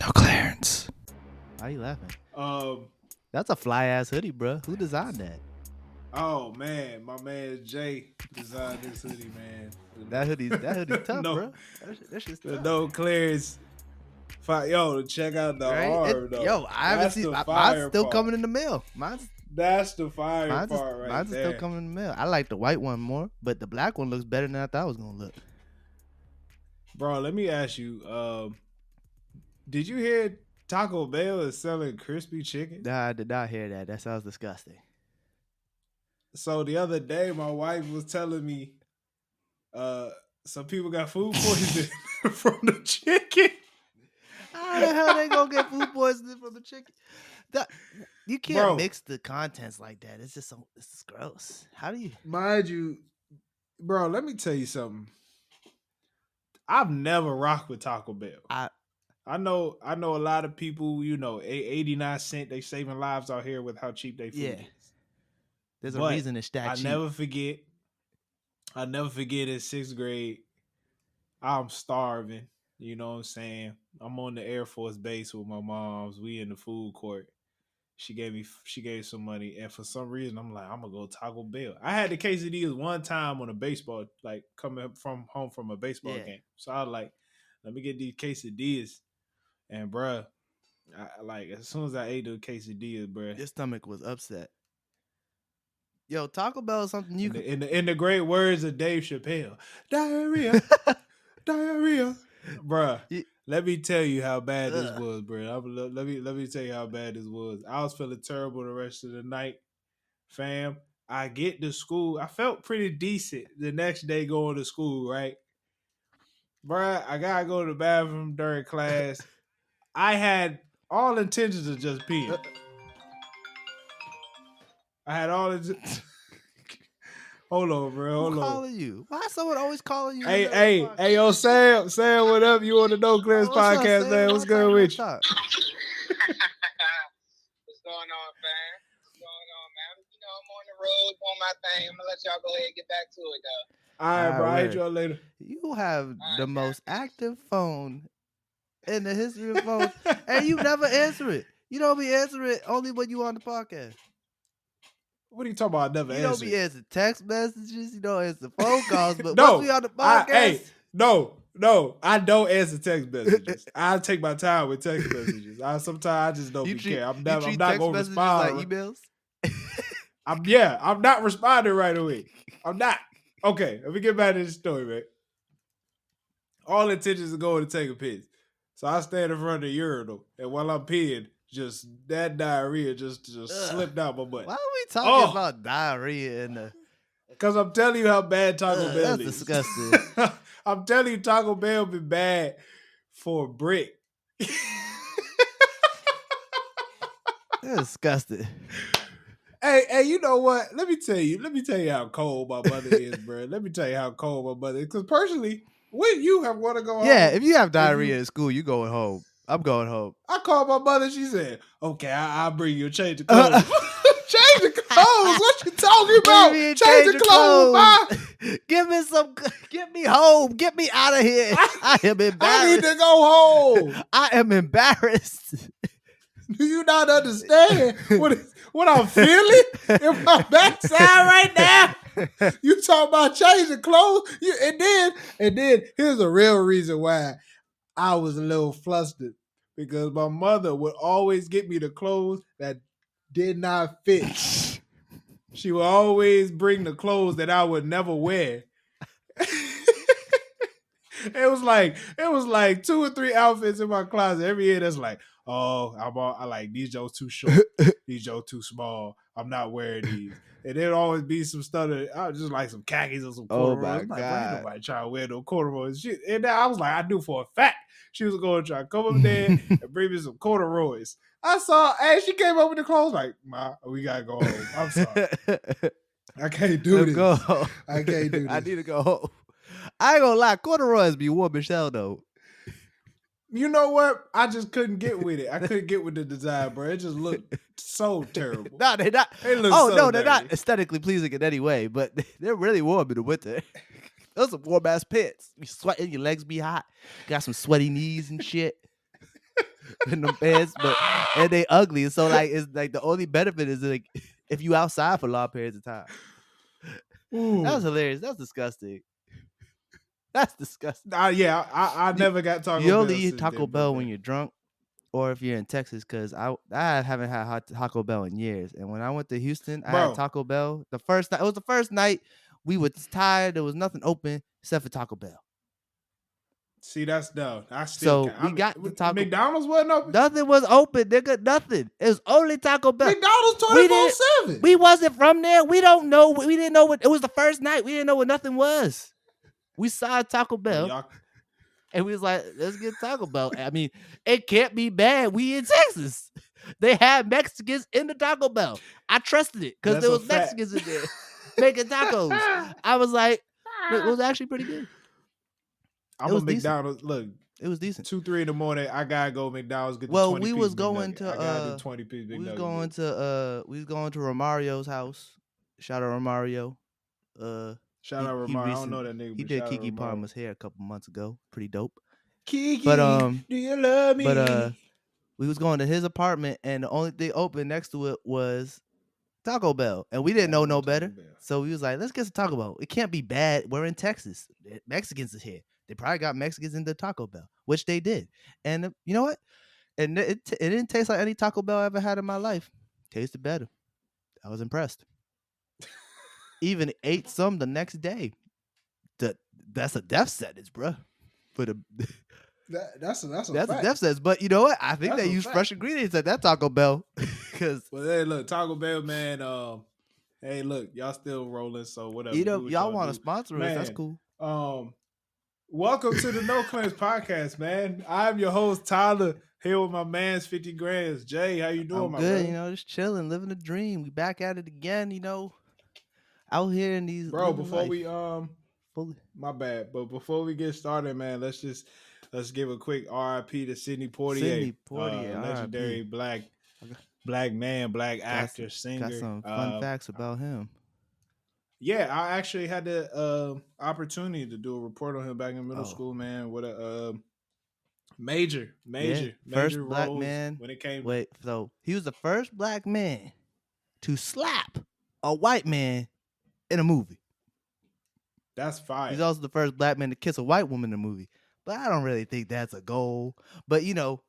No clearance. Why are you laughing? Um, That's a fly ass hoodie, bro. Who designed that? oh man, my man Jay designed this hoodie, man. That hoodie's tough, no, bro. That shit's the tough. no clearance. Yo, check out the arm though. Yo, I haven't seen. Mine's still coming in the mail. That's the fire part right mine's there. Still coming in the mail. I like the white one more, but the black one looks better than I thought it was gonna look. Bro, let me ask you. Did you hear Taco Bell is selling crispy chicken? Nah, I did not hear that. That sounds disgusting. So the other day, my wife was telling me, some people got food poisoning from the chicken. How the hell they gonna get food poisoning from the chicken? You can't mix the contents like that. It's just gross. How do you? Mind you, bro, let me tell you something. I've never rocked with Taco Bell. I know a lot of people, 89 cents, they saving lives out here with how cheap they food is. There's a reason it's that cheap. I never forget in 6th grade, I'm starving. You know what I'm saying? I'm on the Air Force base with my moms. We in the food court. She gave some money, and for some reason, I'm like, I'm gonna go Taco Bell. I had the quesadillas one time on a baseball, like coming from home from a baseball game. So I was like, let me get these quesadillas, and bruh, as soon as I ate the quesadillas, bruh, your stomach was upset. Yo, Taco Bell is something you in the great words of Dave Chappelle, diarrhea, diarrhea, bruh. Let me tell you how bad this was, bro. Let me tell you how bad this was. I was feeling terrible the rest of the night, fam. I get to school. I felt pretty decent the next day going to school, right? Bruh, I gotta go to the bathroom during class. I had all intentions of just peeing. I had all intentions. Hold on, bro. Hold on. Calling you? Why is someone always calling you? Hey, yo, Sam, what up? You on the No Clearance podcast, man? What's good with you? What's going on, fam? What's going on, man? I'm on the road on my thing. I'm gonna let y'all go ahead and get back to it, though. All right, bro. I'll hit y'all later. You have the most active phone in the history of phones, and you never answer it. You don't be answering it only when you on the podcast. What are you talking about? I never answer. You don't be answering text messages. You don't answer phone calls. But once we on the podcast, no, I don't answer text messages. I take my time with text messages. Sometimes I just don't care. I'm not gonna respond. Like emails. I'm not responding right away. I'm not. Okay, let me get back to the story, man. All intentions of going to take a piss. So I stand in front of the urinal, and while I'm peeing, just that diarrhea just slipped out my butt. Why are we talking about diarrhea in the? Because I'm telling you how bad Taco Bell is. That's disgusting. I'm telling you, Taco Bell been bad for a brick. That's disgusting. Hey, you know what? Let me tell you how cold my mother is, bro. Let me tell you how cold my mother is. Because personally, when you want to go home. Yeah, if you have diarrhea in school, you going home. I'm going home. I called my mother. She said, okay, I'll bring you a change of clothes. Change of clothes? What you talking about? Change of clothes, ma. Get me home. Get me out of here. I am embarrassed. I need to go home. I am embarrassed. Do you not understand what I'm feeling in my backside right now? You talking about changing clothes? And then here's a real reason why I was a little flustered, because my mother would always get me the clothes that did not fit. She would always bring the clothes that I would never wear. It was like 2 or 3 outfits in my closet every year. That's like, I like these Joes too short, these Joes too small. I'm not wearing these. And there'd always be some stuff that I was just like some khakis or some corduroys. Oh my God. God. Ain't nobody trying to wear no corduroys. Shit. And then I was like, I knew for a fact she was going to try to come up there and bring me some corduroys. She came up with the clothes like, Ma, we got to go home. I'm sorry. I can't do this. Go. I can't do this. I need to go home. I ain't gonna lie, corduroys be warm as hell though. You know what? I just couldn't get with it. I couldn't get with the design, bro. It just looked so terrible. No, they're not. They look they're not aesthetically pleasing in any way, but they're really warm in the winter. Those are warm ass pants. You sweating, your legs be hot. Got some sweaty knees and shit. in them pants, and they ugly. So like it's like the only benefit is like if you outside for long periods of time. That was hilarious. That's disgusting. That's disgusting. Yeah, I never got Taco Bell. You only eat since Taco then, Bell man. when you're drunk or if you're in Texas, because I haven't had hot Taco Bell in years. And when I went to Houston, I had Taco Bell. The first night, it was the first night we were tired. There was nothing open except for Taco Bell. See, that's dumb. I still can't. We got the Taco. McDonald's wasn't open. Nothing was open, nigga. Nothing. It was only Taco Bell. McDonald's 24/7. We wasn't from there. We don't know. We didn't know what it was. The first night we didn't know what nothing was. We saw Taco Bell. And we was like, let's get Taco Bell. I mean, it can't be bad. We in Texas. They had Mexicans in the Taco Bell. I trusted it because there was Mexicans in there making tacos. I was like, it was actually pretty good. I'm a McDonald's. Look, it was decent. 2-3 in the morning, I gotta go McDonald's. Get well, 20 we piece was Big going nugget. to I gotta do 20 piece Big we was nugget. going to Romario's house. Shout out Romario. Shout out Romario. I don't know that nigga. He did Kiki Palmer's hair a couple months ago. Pretty dope. Kiki, but do you love me? But we was going to his apartment, and the only thing open next to it was Taco Bell, and we didn't know no better. So we was like, let's get some Taco Bell. It can't be bad. We're in Texas. Mexicans is here. They probably got Mexicans in the Taco Bell, which they did. And you know what? And it didn't taste like any Taco Bell I ever had in my life. Tasted better. I was impressed. Even ate some the next day. That's a death sentence, bro. For the that's a that's fact. a death sentence. But you know what? I think they use fresh ingredients at that Taco Bell. Well, hey, look, Taco Bell, man. Hey, look, y'all still rolling, so whatever. You know, y'all want to sponsor us? That's cool. Welcome to the No Claims Podcast, man. I'm your host Tyler, here with my man's 50 Grands. Jay, how you doing, my good? brother? You know, just chilling, living the dream. We back at it again. You know, out here in these. Bro, before life. we my bad, but before we get started, man, let's give a quick RIP to Sidney Poitier, legendary black man, black actor, singer. Got some fun facts about him. Yeah, I actually had the opportunity to do a report on him back in middle school, man. What a major first roles black man when it came. So he was the first black man to slap a white man in a movie. That's fire. He's also the first black man to kiss a white woman in a movie. But I don't really think that's a goal. But you know,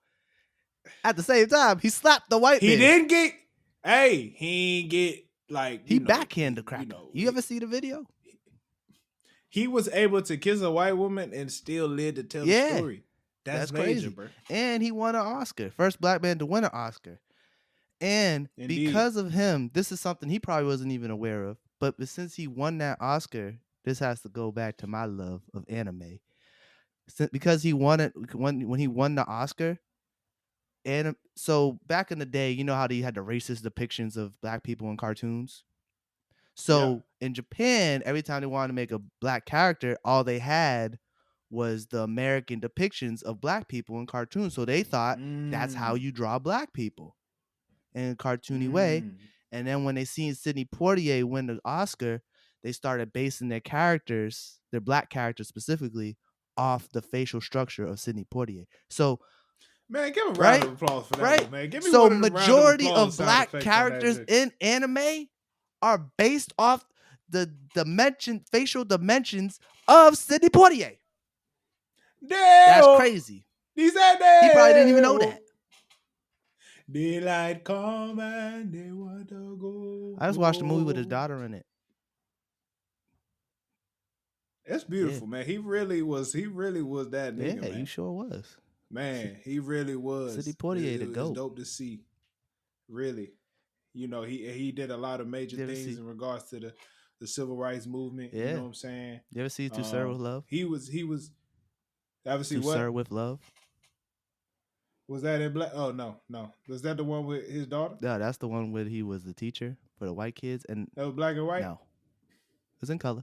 at the same time, he slapped the white man. He didn't get. Hey, he ain't get like he backhanded the cracker. You ever see the video? He was able to kiss a white woman and still live to tell the story. That's major, crazy, bro. And he won an Oscar. First black man to win an Oscar. And because of him, this is something he probably wasn't even aware of. But since he won that Oscar, this has to go back to my love of anime. Because he won it when he won the Oscar. And so back in the day, you know how they had the racist depictions of black people in cartoons? So in Japan, every time they wanted to make a black character, all they had was the American depictions of black people in cartoons. So they thought that's how you draw black people in a cartoony way. And then when they seen Sidney Poitier win the Oscar, they started basing their characters, their black characters specifically, off the facial structure of Sidney Poitier. So, man, give a round of applause for that, man. Give me so one majority of black characters in anime are based off the facial dimensions of Sidney Poitier. Damn. That's crazy. He said that. He probably didn't even know that. Daylight come and they want to go. I just watched a movie with his daughter in it. It's beautiful, man. He really was that nigga, man. Yeah, he sure was. Man, he really was. Sidney Poitier, the GOAT. It's dope to see. Really. You know, he did a lot of major things in regards to the civil rights movement. Yeah. You know what I'm saying? You ever see To Serve with Love? He was ever see To what? Serve with Love? Was that in black? Oh no. Was that the one with his daughter? No, that's the one where he was the teacher for the white kids, and that was black and white. No, it was in color.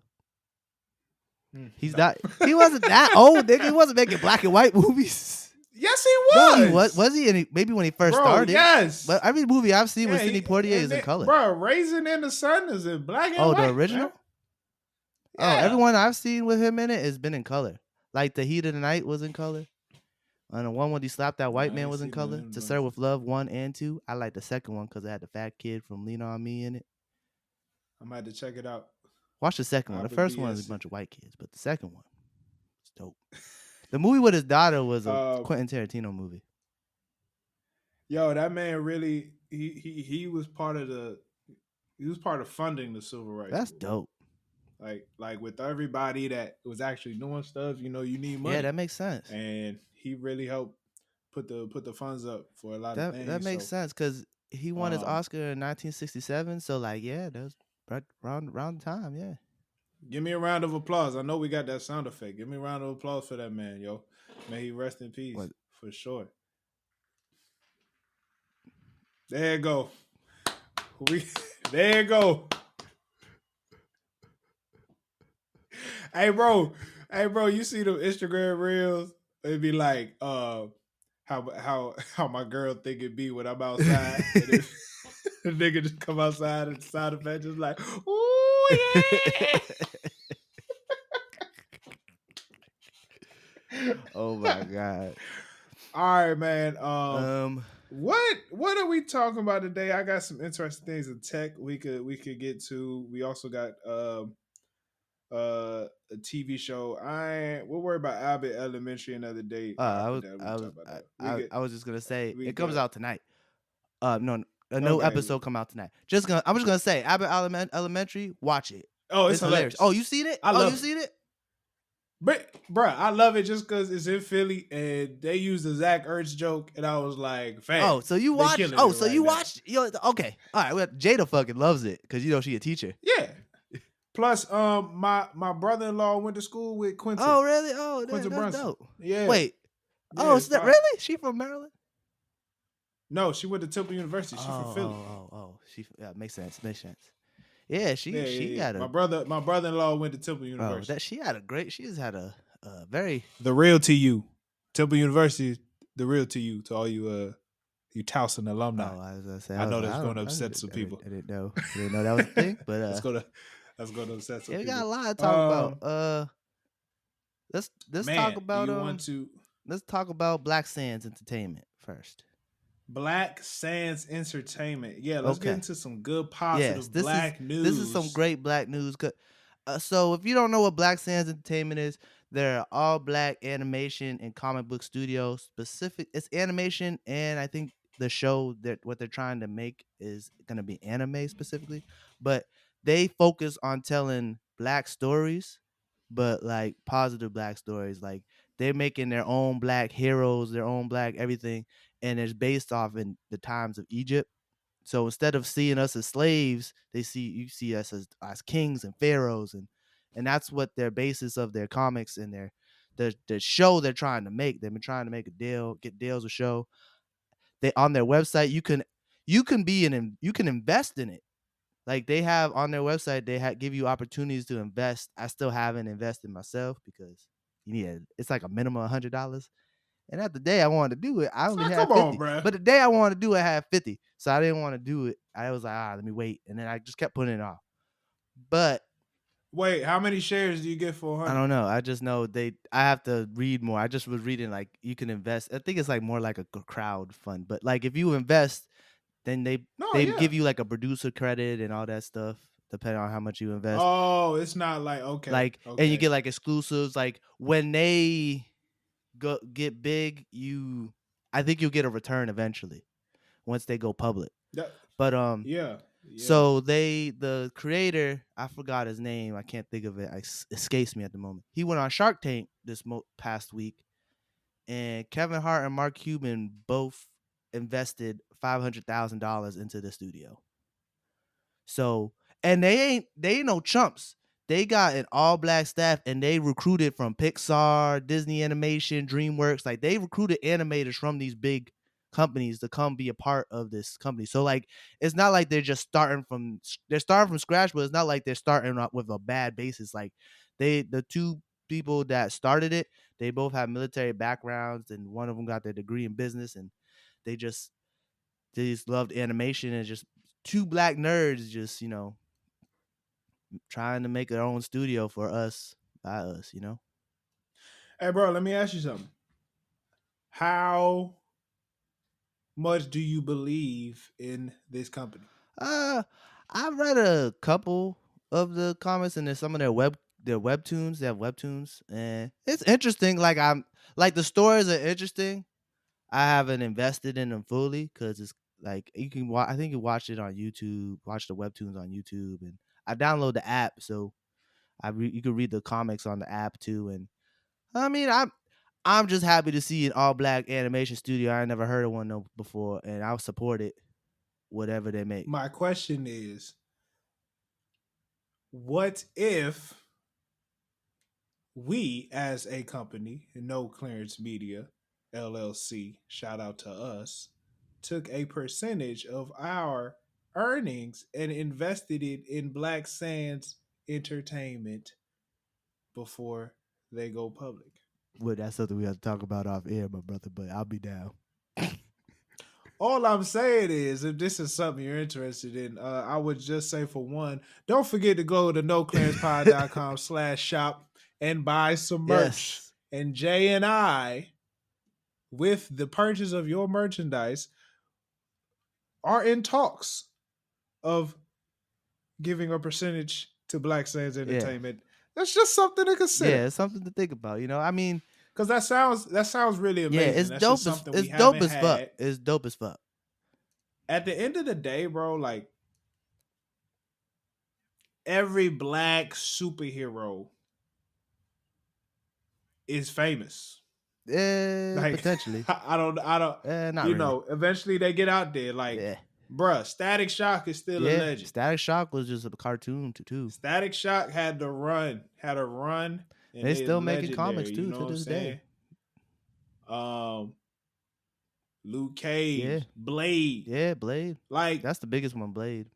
He's not. He wasn't that old, nigga. He wasn't making black and white movies. Yes, he was. No, he was. Was he? Maybe when he first started. Yes. But every movie I've seen with Sidney Poitier is in color. Bro, Raisin in the Sun is in black and white. Oh, the original. Yeah. Oh, everyone I've seen with him in it has been in color. Like The Heat of the Night was in color. And the one when he slapped that white I man ain't was in seen none of color. them To joints. Serve with Love 1 and 2. I like the second one because it had the fat kid from Lean On Me in it. I'm gonna have to check it out. Watch the second one. The Albert first one is a BS. bunch of white kids, but the second one is dope. The movie with his daughter was a Quentin Tarantino movie. Yo, that man really he was part of funding the civil rights. That's movement. dope. Like with everybody that was actually doing stuff, you need money. Yeah, that makes sense. And he really helped put the funds up for a lot of things. That makes sense because he won his Oscar in 1967. So that was around the time. Yeah. Give me a round of applause. I know we got that sound effect. Give me a round of applause for that man, yo. May he rest in peace. For sure. There you go. There you go. Hey bro, you see the Instagram reels? It'd be like, how my girl think it be when I'm outside. And the nigga just come outside and the sound effect just like, ooh yeah. Oh my god. All right, man. What are we talking about today? I got some interesting things in tech we could get to. We also got a TV show. We'll worry about Abbott Elementary another day. I was just gonna say it comes out tonight. No, a new episode come out tonight. I'm just gonna say Abbott Elementary. Watch it. Oh, it's hilarious. Oh, you seen it? Seen it? But bruh, I love it just because it's in Philly and they used the Zach Ertz joke, and I was like, "Fam, oh, so you watched? Oh, so you watched? Yo, okay, all right. Jada fucking loves it because she a teacher. Yeah. Plus, my brother-in-law went to school with Quincy. Oh, really? Oh, Quincy that's Brunson. dope. Yeah. Wait. Yeah, oh, is that really? She from Maryland? No, she went to Temple University. She from Philly. She makes sense. Yeah, she got a. My brother-in-law went to Temple University. She has had a very the real TU, Temple University, the real TU to all you Towson alumni. Oh, I was gonna say. I know that's going to upset some people. I didn't know that was a thing, but that's going to upset some people. We got a lot to talk about. Let's talk about let's talk about Black Sands Entertainment first. Black Sands Entertainment. Yeah, let's get into some good positive black news. This is some great black news. So if you don't know what Black Sands Entertainment is, they're all black animation and comic book studio. It's animation, and I think the show that what they're trying to make is going to be anime specifically, but they focus on telling black stories, but like positive black stories. Like they're making their own black heroes, their own black everything, and it's based off in the times of Egypt. So instead of seeing us as slaves, you see us as kings and pharaohs, and that's what their basis of their comics and the show they're trying to make. They've been trying to make a deal, get deals with show. They on their website you can invest in it. Like they have on their website, they give you opportunities to invest. I still haven't invested myself because it's like a minimum $100. And at the day I wanted to do it, I only had 50. But the day I wanted to do it, I had 50. So I didn't want to do it. I was like, let me wait. And then I just kept putting it off. But wait, how many shares do you get for 100? I don't know. I just know I have to read more. I just was reading like you can invest. I think it's like more like a crowd fund. But like if you invest, then they give you like a producer credit and all that stuff, depending on how much you invest. Oh, it's not like okay. And you get like exclusives. Like when they get big, I think you'll get a return eventually once they go public. But yeah. So the creator, I forgot his name. I can't think of it. It escapes me at the moment. He went on Shark Tank this past week, and Kevin Hart and Mark Cuban both invested $500,000 into the studio. So, and they ain't no chumps. They got an all black staff, and they recruited from Pixar, Disney Animation, DreamWorks. Like they recruited animators from these big companies to come be a part of this company. So like it's not like they're starting from scratch, but it's not like they're starting up with a bad basis. Like the two people that started it, they both have military backgrounds, and one of them got their degree in business, and they just loved animation, and just two black nerds just trying to make their own studio for us by us. Hey bro, let me ask you something. How much do you believe in this company? I've read a couple of the comments and there's some of their webtoons. They have webtoons, and it's interesting. Like the stories are interesting. I haven't invested in them fully because it's like you can watch. I think you watch it on YouTube. Watch the webtoons on YouTube, and I download the app, so you can read the comics on the app too. And I mean, I'm just happy to see an all black animation studio. I never heard of one before, and I'll support it, whatever they make. My question is, what if we, as a company, No Clearance Media LLC, shout out to us, took a percentage of our earnings and invested it in Black Sands Entertainment before they go public? Well, that's something we have to talk about off air, my brother. But I'll be down. All I'm saying is, if this is something you're interested in, I would just say, for one, don't forget to go to noclearancepod.com/shop and buy some merch. Yes. And Jay and I, with the purchase of your merchandise, are in talks of giving a percentage to Black Sands Entertainment. That's just something to consider. Yeah, it's something to think about. I mean, because that sounds really amazing. Yeah, it's That's dope. just something It's we dope haven't as fuck. had. It's dope as fuck. At the end of the day, bro, like, every black superhero is famous. Like, Potentially. I don't. Not really. Eventually they get out there. Like, bruh, Static Shock is still a legend. Static Shock was just a cartoon too. Static Shock had a run, and they still making comics too to this day. Luke Cage, Blade. Yeah, Blade. Like, that's the biggest one, Blade.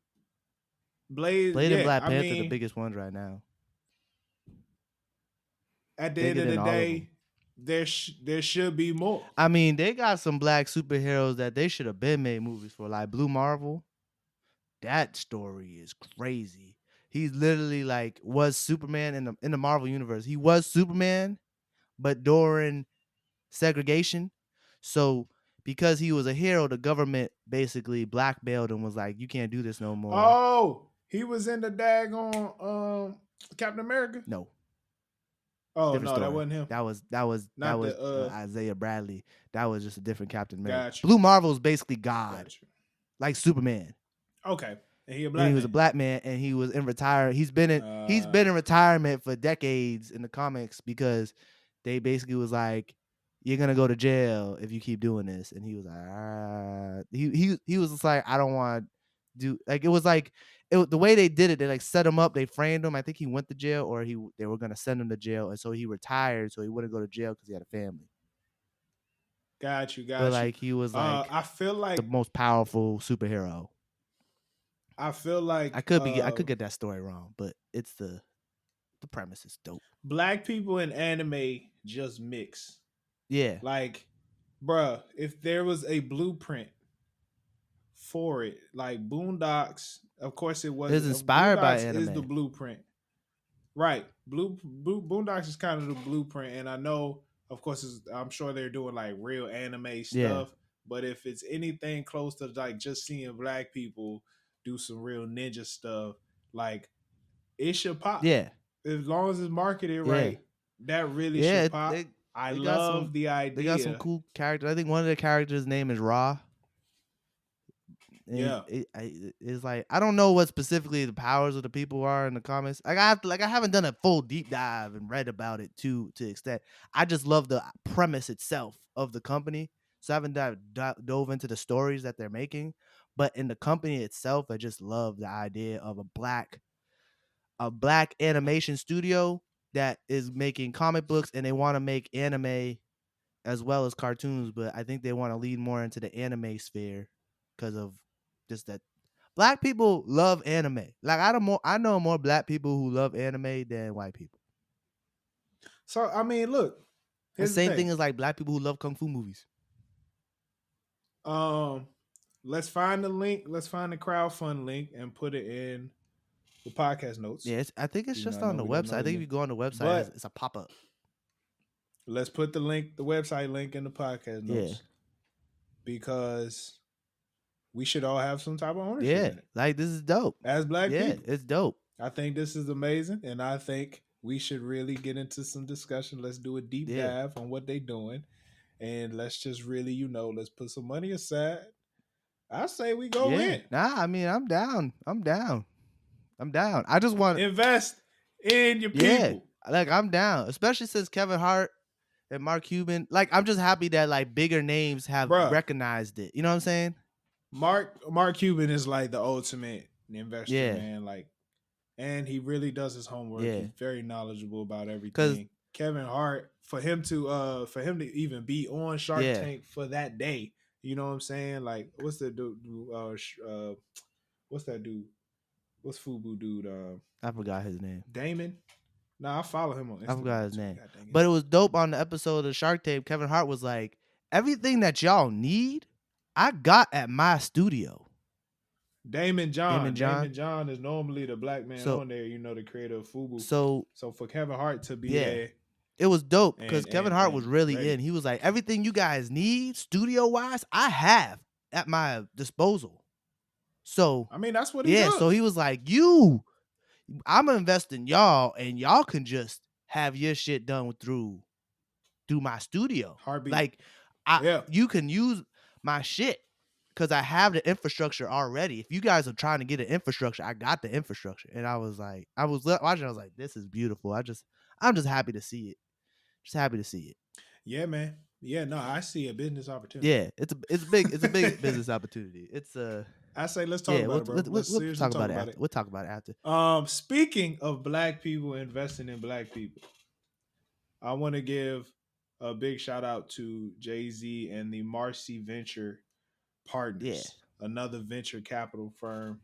Blade and Black Panther the biggest ones right now. At the end of the day, there should be more. I mean, they got some black superheroes that they should have been made movies for, like Blue Marvel. That story is crazy. He's literally was Superman in the Marvel universe. He was Superman, but during segregation. So because he was a hero, the government basically blackmailed him, was like, you can't do this no more. Oh, he was in the daggone Captain America? No. Oh, different story. That wasn't him. That was Isaiah Bradley. That was just a different Captain America. Gotcha. Blue Marvel is basically God. Like Superman. Okay. And he was a black man, and he was in retirement. He's been in retirement for decades in the comics because they basically was like, you're gonna go to jail if you keep doing this. And he was like, he was just like, I don't want to do, like, it was like, the way they did it, they set him up, they framed him. I think he went to jail, or they were gonna send him to jail, and so he retired so he wouldn't go to jail because he had a family. Got you. But like, he was like, I feel like the most powerful superhero. I feel like I could get that story wrong, but it's the premise is dope. Black people in anime just mix. Yeah. Like, bruh, if there was a blueprint for it, like Boondocks, of course it was. It's inspired by anime. Is the blueprint, right? Boondocks is kind of the blueprint, and I know, of course, I'm sure they're doing like real anime stuff. Yeah. But if it's anything close to like just seeing black people do some real ninja stuff, like, it should pop. Yeah. As long as it's marketed right, that really should pop. I love the idea. They got some cool characters. I think one of the characters' name is Ra. And it's like, I don't know what specifically the powers of the people are in the comics. I haven't done a full deep dive and read about it to extent. I just love the premise itself of the company. So I haven't dove into the stories that they're making. But in the company itself, I just love the idea of a black animation studio that is making comic books, and they want to make anime as well as cartoons, but I think they want to lead more into the anime sphere because of just that black people love anime. Like, I know more black people who love anime than white people. So I mean, look, the same thing as like black people who love kung fu movies. Let's find the link. Let's find the crowdfund link and put it in the podcast notes. Yeah, I think it's just on the website. I think if you go on the website, it's a pop-up. let's put the website link in the podcast notes. Yeah. Because we should all have some type of ownership in it. Like this is dope. As black people. Yeah, it's dope. I think this is amazing, and I think we should really get into some discussion. Let's do a deep dive on what they're doing, and let's just really, let's put some money aside. I say we go in. Nah, I mean, I'm down. I just want to invest in your people. Like I'm down, especially since Kevin Hart and Mark Cuban. Like I'm just happy that like bigger names have recognized it. You know what I'm saying? Mark Cuban is like the ultimate investor, man. Like, and he really does his homework. He's very knowledgeable about everything. Kevin Hart, for him to even be on Shark Tank for that day, you know what I'm saying? Like, what's the dude? What's that dude? What's FUBU dude? I forgot his name. Damon. Nah, I follow him on Instagram. I forgot his name. But it was dope on the episode of Shark Tank. Kevin Hart was like, everything that y'all need, I got at my studio. Damon John is normally the black man on there, the creator of FUBU. So for Kevin Hart to be there. It was dope because Kevin Hart was really in. He was like, everything you guys need, studio-wise, I have at my disposal. So I mean, that's what he does. So he was like, I'm gonna invest in y'all, and y'all can just have your shit done through my studio. Heartbeat. Like, you can use my shit because I have the infrastructure already. If you guys are trying to get an infrastructure, I got the infrastructure. And I was like, I was watching, I was like, this is beautiful. I'm just happy to see it. Just happy to see it. Yeah, man. Yeah, no, I see a business opportunity. Yeah, it's a big business opportunity. I say let's talk about it, bro. We'll talk about it after. We'll talk about it after. Speaking of black people investing in black people, I want to give a big shout out to Jay-Z and the Marcy Venture Partners, another venture capital firm.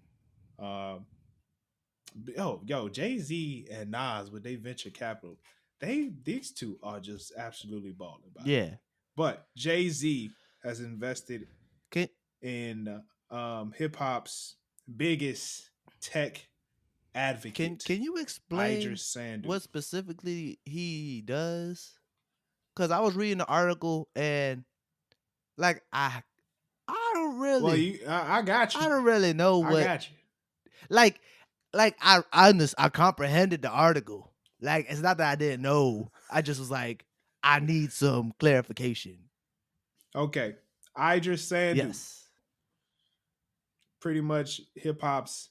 Jay-Z and Nas with their venture capital, these two are just absolutely balling. But Jay-Z has invested in hip hop's biggest tech advocate. Can you explain Idriss Sandu. What specifically he does? Because I was reading the article and like I don't really. Well, I got you. I don't really know what. I got you. Like I comprehended the article. Like it's not that I didn't know. I just was like, I need some clarification. Okay, Idriss Sandu. Yes. Pretty much hip hop's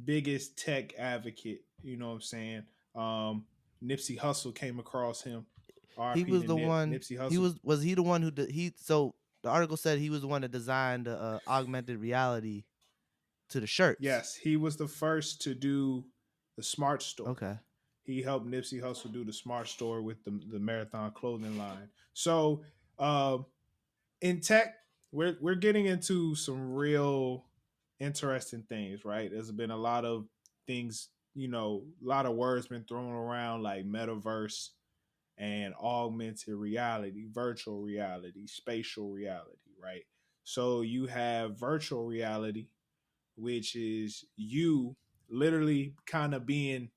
biggest tech advocate. You know what I'm saying? Nipsey Hussle came across him. He was the one. Nipsey Hussle. Was he the one who did, So the article said he was the one that designed the augmented reality to the shirts. Yes, he was the first to do the Smart Store. Okay. He helped Nipsey Hussle do the Smart Store with the Marathon clothing line. So in tech, we're getting into some real interesting things, right? There's been a lot of things, a lot of words been thrown around like metaverse and augmented reality, virtual reality, spatial reality, right? So you have virtual reality, which is you literally kind of being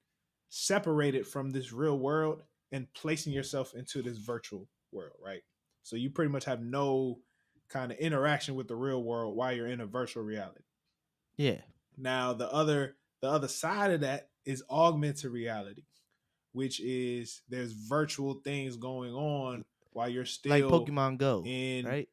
separated from this real world and placing yourself into this virtual world, right? So you pretty much have no kind of interaction with the real world while you're in a virtual reality. Yeah. Now the other side of that is augmented reality, which is there's virtual things going on while you're still like Pokemon Go, right?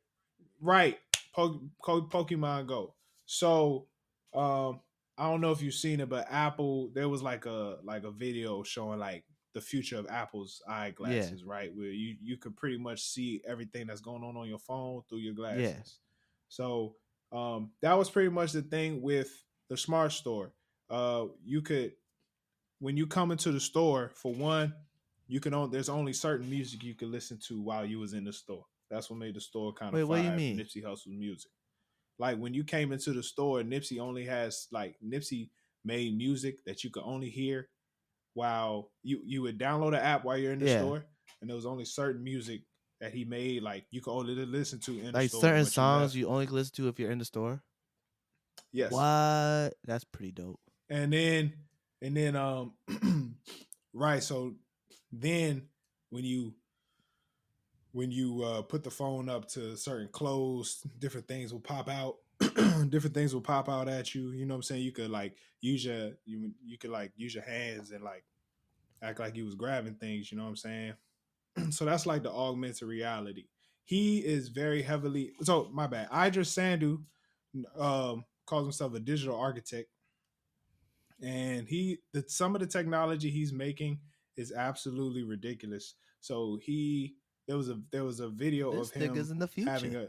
Right, Pokemon Go. So I don't know if you've seen it, but Apple, there was like a video showing like the future of Apple's eyeglasses, right? Where you could pretty much see everything that's going on your phone through your glasses. Yeah. So that was pretty much the thing with the Smart Store. You could, when you come into the store, for one, there's only certain music you could listen to while you was in the store. That's what made the store kind of fire. What do you mean? Nipsey Hussle's music. Like when you came into the store, Nipsey made music that you could only hear while you would download an app while you're in the store, and there was only certain music that he made, like you could only listen to in the store. Like certain songs you only listen to if you're in the store? Yes. What? That's pretty dope. And then right, so then when you when you put the phone up to certain clothes, different things will pop out. Different things will pop out at you. You know what I'm saying? You could like use you could like use your hands and like act like you was grabbing things. You know what I'm saying? So that's like the augmented reality. He is very heavily. So my bad. Idriss Sandu calls himself a digital architect, and some of the technology he's making is absolutely ridiculous. So there was a video This of him nigga's in the having future.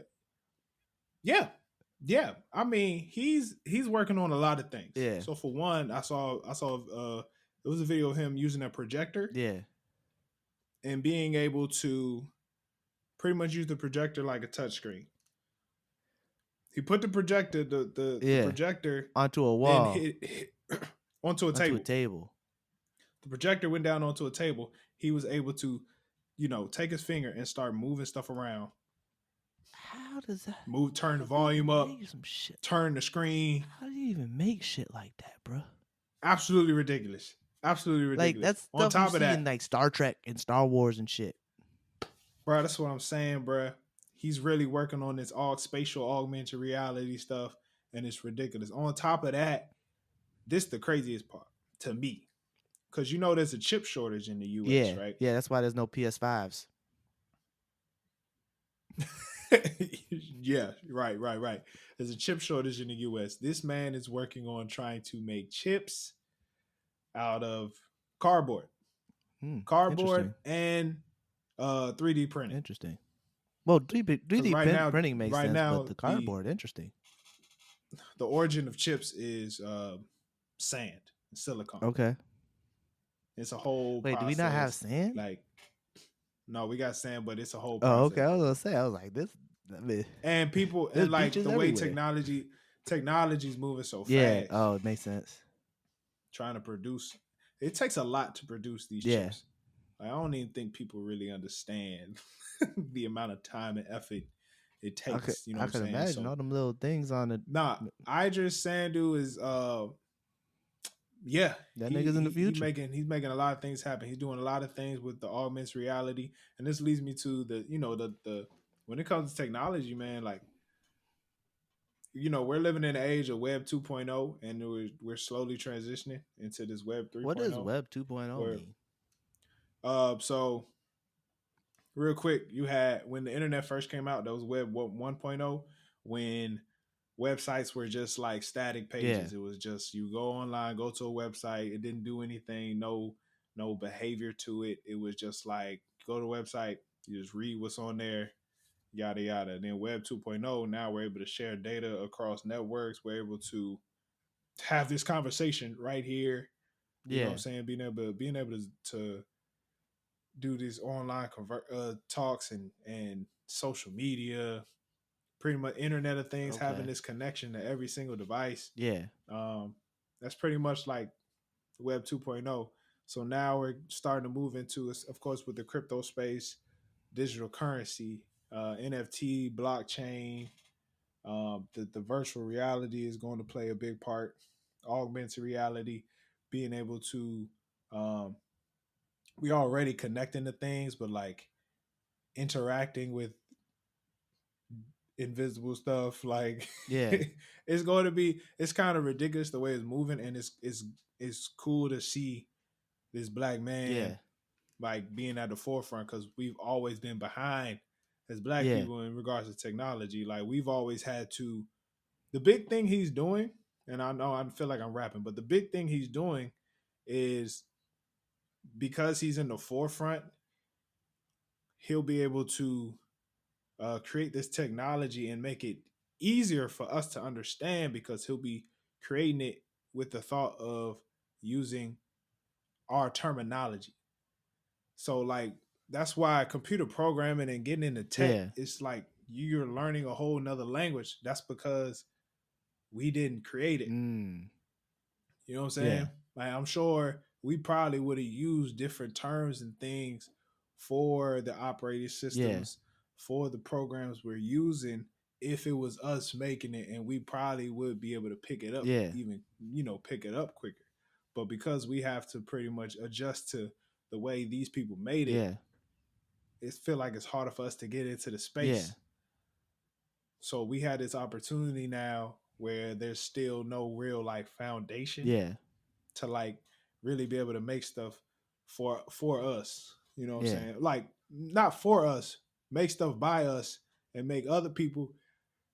a yeah. I mean, he's working on a lot of things. Yeah. So for one, I saw there was a video of him using a projector Yeah. and being able to pretty much use the projector like a touchscreen. He put the projector, the projector onto a and wall, hit onto a onto table. a table. The projector went down onto a table. He was able to, take his finger and start moving stuff around. How does that turn the volume up, some shit? turn the screen. How do you even make shit like that, bro? Absolutely ridiculous. Absolutely ridiculous. Like that's on stuff top you of see that, in like Star Trek and Star Wars and shit. Bro, that's what I'm saying, bro. He's really working on this all spatial augmented reality stuff, and it's ridiculous. On top of that, this is the craziest part to me, because there's a chip shortage in the U.S., right? Yeah, that's why there's no PS5s. Yeah, right. There's a chip shortage in the U.S. This man is working on trying to make chips out of cardboard, and 3D printing. Interesting. Well, 3D printing makes sense, but the cardboard, interesting. The origin of chips is sand, silicone. Okay. It's a whole process. Do we not have sand? Like, no, we got sand, but it's a whole process. Oh, okay. I was gonna say, I was like, this. And people, and like the way technology's moving so fast. Yeah. Oh, it makes sense. Trying to produce, it takes a lot to produce these chips. Like, I don't even think people really understand the amount of time and effort it takes. I can imagine all them little things on it. Nah, Idriss Sandu is that nigga's in the future. He's making a lot of things happen. He's doing a lot of things with the augmented reality, and this leads me to the when it comes to technology, man. Like, we're living in the age of Web 2.0, and we're slowly transitioning into this Web 3.0. What does Web 2.0 mean? So real quick, you had when the internet first came out, that was Web 1.0, when websites were just like static pages. It was just you go online, go to a website. It didn't do anything, no behavior to it. It was just like go to a website, you just read what's on there, yada yada. And then Web 2.0, now we're able to share data across networks. We're able to have this conversation right here. You know what I'm saying? Being able to do these online talks and social media, pretty much Internet of Things, having this connection to every single device. Yeah. That's pretty much like Web 2.0. So now we're starting to move into, of course, with the crypto space, digital currency, NFT, blockchain, the virtual reality is going to play a big part. Augmented reality, being able to, we already connecting to things, but like interacting with invisible stuff, like it's going to be, it's kind of ridiculous the way it's moving, and it's cool to see this black man like being at the forefront, because we've always been behind as black people in regards to technology. Like, we've always had to, the big thing he's doing, and I know I feel like I'm rapping, but the big thing he's doing is because he's in the forefront, he'll be able to create this technology and make it easier for us to understand, because he'll be creating it with the thought of using our terminology. So like, that's why computer programming and getting into tech, it's like you're learning a whole nother language. That's because we didn't create it. You know what I'm saying? Like, I'm sure we probably would have used different terms and things for the operating systems, for the programs we're using, if it was us making it, and we probably would be able to pick it up, even, pick it up quicker. But because we have to pretty much adjust to the way these people made it, it feel like it's harder for us to get into the space. Yeah. So we had this opportunity now where there's still no real like foundation. Yeah. To like really be able to make stuff for us. You know what I'm saying? Like not for us, make stuff by us and make other people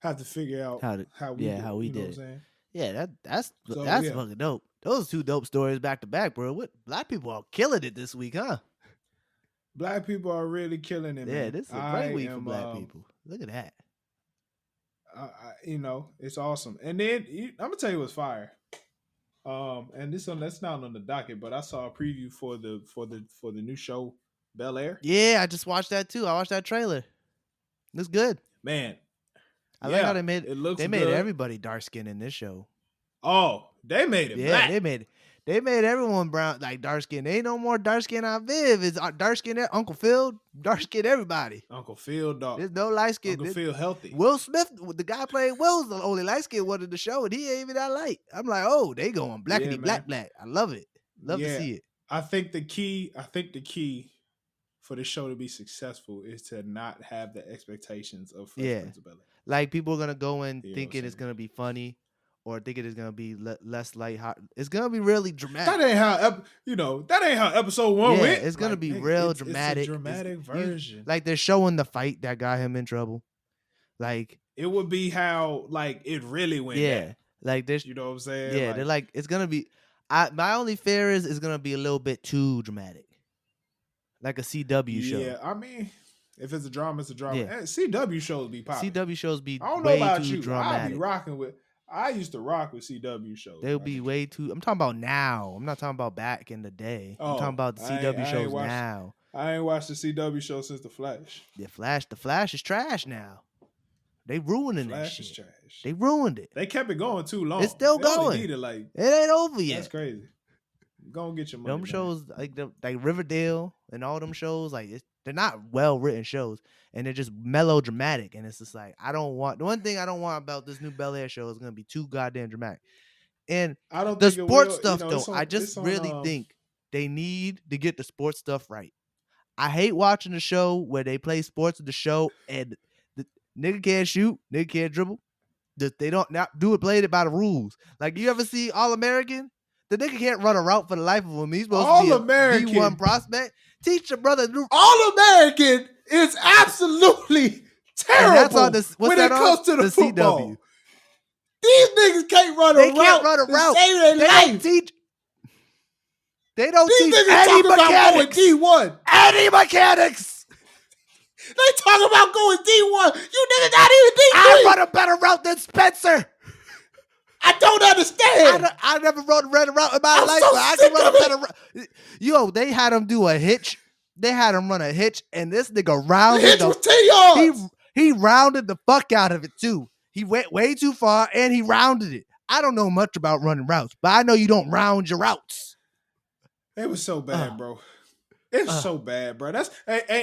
have to figure out how we did it. What I'm saying? Yeah, that's fucking dope. Those 2 dope stories back to back, bro. What black people are killing it this week, huh? Black people are really killing it, man. Yeah, this is a great week for black people. Look at that. It's awesome. And then I'm gonna tell you what's fire. And that's not on the docket, but I saw a preview for the new show Bel Air. Yeah, I just watched that too. I watched that trailer. It's good, man. I like how they made made everybody dark skinned in this show. Oh, they made it black. They made everyone brown, like dark skin. They ain't no more dark skin on Viv. It's dark skin Uncle Phil, dark skin everybody. Uncle Phil, dog. There's no light skin. Uncle Phil healthy. Will Smith, the guy playing Will's the only light skin one in the show, and he ain't even that light. I'm like, oh, they going blackity black. I love it. Love to see it. I think the key for the show to be successful is to not have the expectations of Fresh Prince of Bel-Air. Like people are gonna go in thinking it's gonna be funny, or thinking it's gonna be less lighthearted. It's gonna be really dramatic. That ain't how episode 1 went. It's gonna be real dramatic. It's a dramatic version. Like they're showing the fight that got him in trouble. Like it would be how like it really went. Yeah. Like there's, you know what I'm saying? Yeah, they're like it's gonna be. My only fear is it's gonna be a little bit too dramatic, like a CW show. Yeah, I mean, if it's a drama, it's a drama. Yeah. CW shows be popular. CW shows be. I don't know about you. Dramatic. I be rocking with. I used to rock with CW shows. They'll be way too. I'm talking about now. I'm not talking about back in the day. I'm talking about the CW shows now. I ain't watched the CW show since The Flash. The Flash is trash now. They ruining that shit. Is trash. They ruined it. They kept it going too long. It's still going. It ain't over yet. That's crazy. Go and get your money. Them shows like Riverdale and all them shows, like they're not well written shows, and they're just melodramatic. And it's just like the one thing I don't want about this new Bel Air show is gonna be too goddamn dramatic. And I don't the think sports stuff though. I just really think they need to get the sports stuff right. I hate watching the show where they play sports in the show and the nigga can't shoot, nigga can't dribble. They don't not do it, played it by the rules. Like you ever see All American? The nigga can't run a route for the life of him. He's supposed to be a D1 prospect. Teach your brother. All American is absolutely terrible. That's on when it comes to the football. CW. These niggas can't run a route. They can't run a route. They don't teach any mechanics. D1. Any mechanics. They talk about going D1. You niggas not even D3. I run a better route than Spencer. I don't understand. I never ran a route in my life, but I can run a better route. Yo, they had him do a hitch. They had him run a hitch, and this nigga rounded was 10 yards. He rounded the fuck out of it too. He went way too far, and he rounded it. I don't know much about running routes, but I know you don't round your routes. It was so bad, bro. It's so bad, bro. That's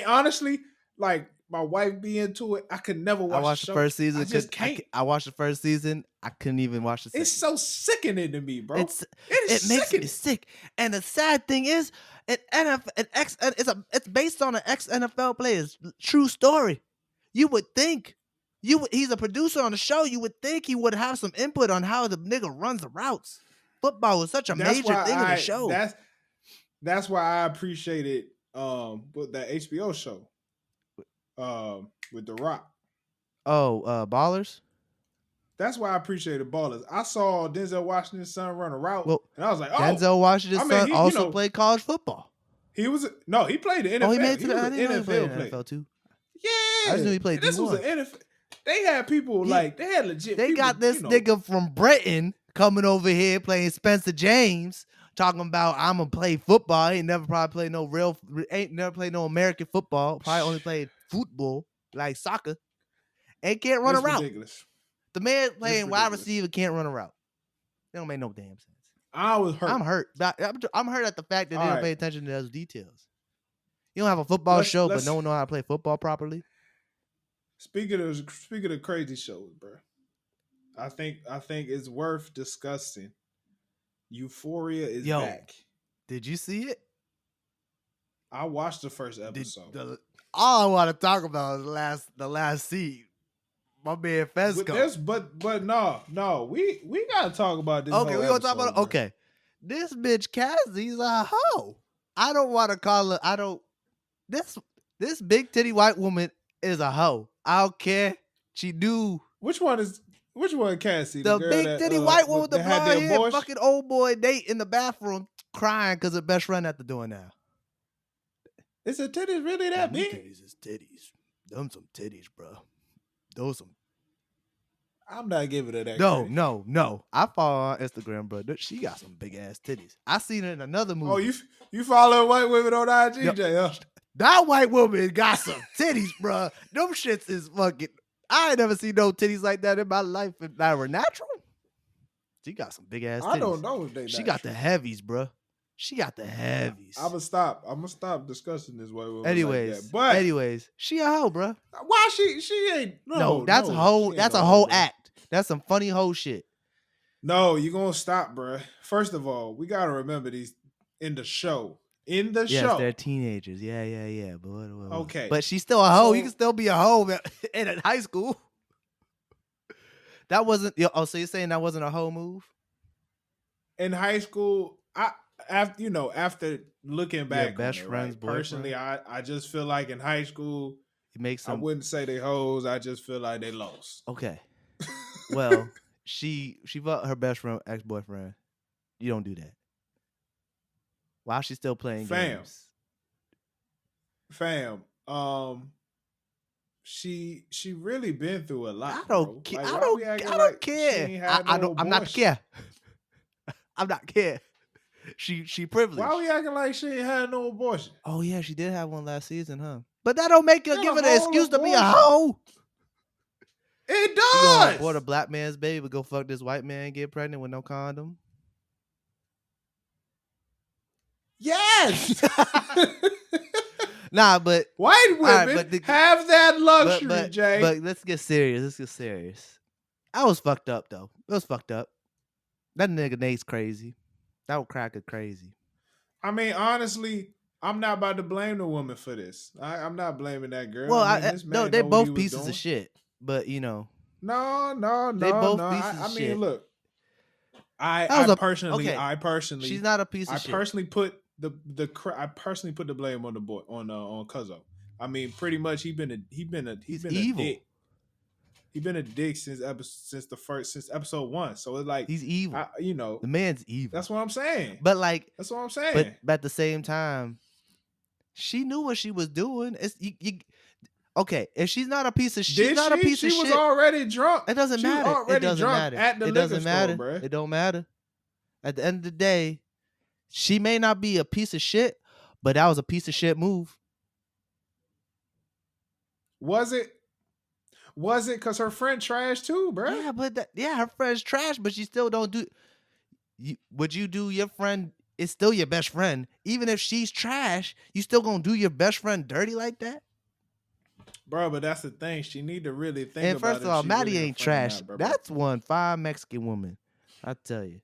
honestly, like, my wife be into it. I could never watch. I watched the first season. I just can't. I watched the first season. I couldn't even watch the second. It's so sickening to me, bro. It makes me sick. And the sad thing is, it's based on an ex-NFL player's true story. You would think he's a producer on the show. You would think he would have some input on how the nigga runs the routes. Football was such a major thing in the show. That's why I appreciated with that HBO show. With The Rock. Ballers? That's why I appreciated Ballers. I saw Denzel Washington's son run a route, and I was like, Denzel Washington's son also played college football. He played the NFL. Oh, he made it to the NFL too. Yeah. I just knew he played This D1. was an NFL. They had people they had legit They people, got this nigga from Britain coming over here playing Spencer James, talking about I'm gonna play football. He ain't never played no American football. Probably only played football, like soccer, and can't run a route. Ridiculous. The man playing wide receiver can't run a route. It don't make no damn sense. I was hurt. I'm hurt. I'm hurt at the fact that they don't pay attention to those details. You don't have a football show, but no one know how to play football properly. Speaking of crazy shows, bro, I think it's worth discussing. Euphoria is back. Did you see it? I watched the first episode. all I want to talk about is the last scene. My man Fesco. But no, we gotta talk about this. Okay, we gonna talk about it. Okay. This bitch Cassie's a hoe. I don't want to call her. I don't. This big titty white woman is a hoe. I don't care. She do. Which one, Cassie? The girl big that, titty white woman with the that had blonde the hair, abortion? fucking old boy Nate in the bathroom crying because her best friend at the door now. Is her titties really that big? Titties is titties. Them some titties, bro. Those some. I'm not giving her that. No. I follow her on Instagram, bro. She got some big ass titties. I seen her in another movie. Oh, you follow white women on IG, huh? That white woman got some titties, bro. Them shits is fucking. I ain't never seen no titties like that in my life that were natural. She got some big ass titties. I don't know if they. She got the heavies, bro. She got the heavies. I'm gonna stop discussing this white woman. Anyways, like that. But anyways, she a hoe, bro. Why she ain't? No, that's a whole. That's a whole act. That's some funny hoe shit. No, you gonna stop, bro. First of all, we gotta remember these in the show. Yes, they're teenagers. Yeah. But okay, but she's still a hoe. You can still be a hoe in high school. That wasn't. So you're saying that wasn't a hoe move? In high school, after looking back, best on it, friends. Right? Personally, I just feel like in high school, it makes. I wouldn't say they hoes. I just feel like they lost. Okay. Well, she fucked her best friend, ex-boyfriend. You don't do that. While she's still playing games. Fam, she really been through a lot. I don't care. I don't care. I'm not care. I'm not care. She privileged. Why we acting like she ain't had no abortion? Oh yeah, she did have one last season, huh? But that don't make her give her the excuse to be a hoe. It does. She gonna abort a black man's baby, but go fuck this white man and get pregnant with no condom. Yes. Nah, but white women have that luxury, Jay. But let's get serious. I was fucked up though. It was fucked up. That nigga Nate's crazy. That would crack it crazy. I mean, honestly, I'm not about to blame the woman for this. I'm not blaming that girl. Well, no, they both pieces of shit. But no, they both pieces of shit. I mean, look, I personally, she's not a piece of shit. I personally put the blame on the boy on Cuzzo. I mean, pretty much he's been evil. A dick. He's been a dick since episode 1. So it's like he's evil. The man's evil. That's what I'm saying. But like that's what I'm saying. But at the same time, she knew what she was doing. It's okay. If she's not a piece of shit, she was already drunk. It doesn't matter. It doesn't matter. At the liquor store, bro. It don't matter. At the end of the day, she may not be a piece of shit, but that was a piece of shit move. Was it? Was it because her friend trash too, bro? Yeah, but her friend's trash, but she still don't do. Would you do your friend? It's still your best friend, even if she's trash. You still gonna do your best friend dirty like that, bro? But that's the thing. She need to really think. And first of all, Maddie really ain't trash. That's one fine Mexican woman. I tell you,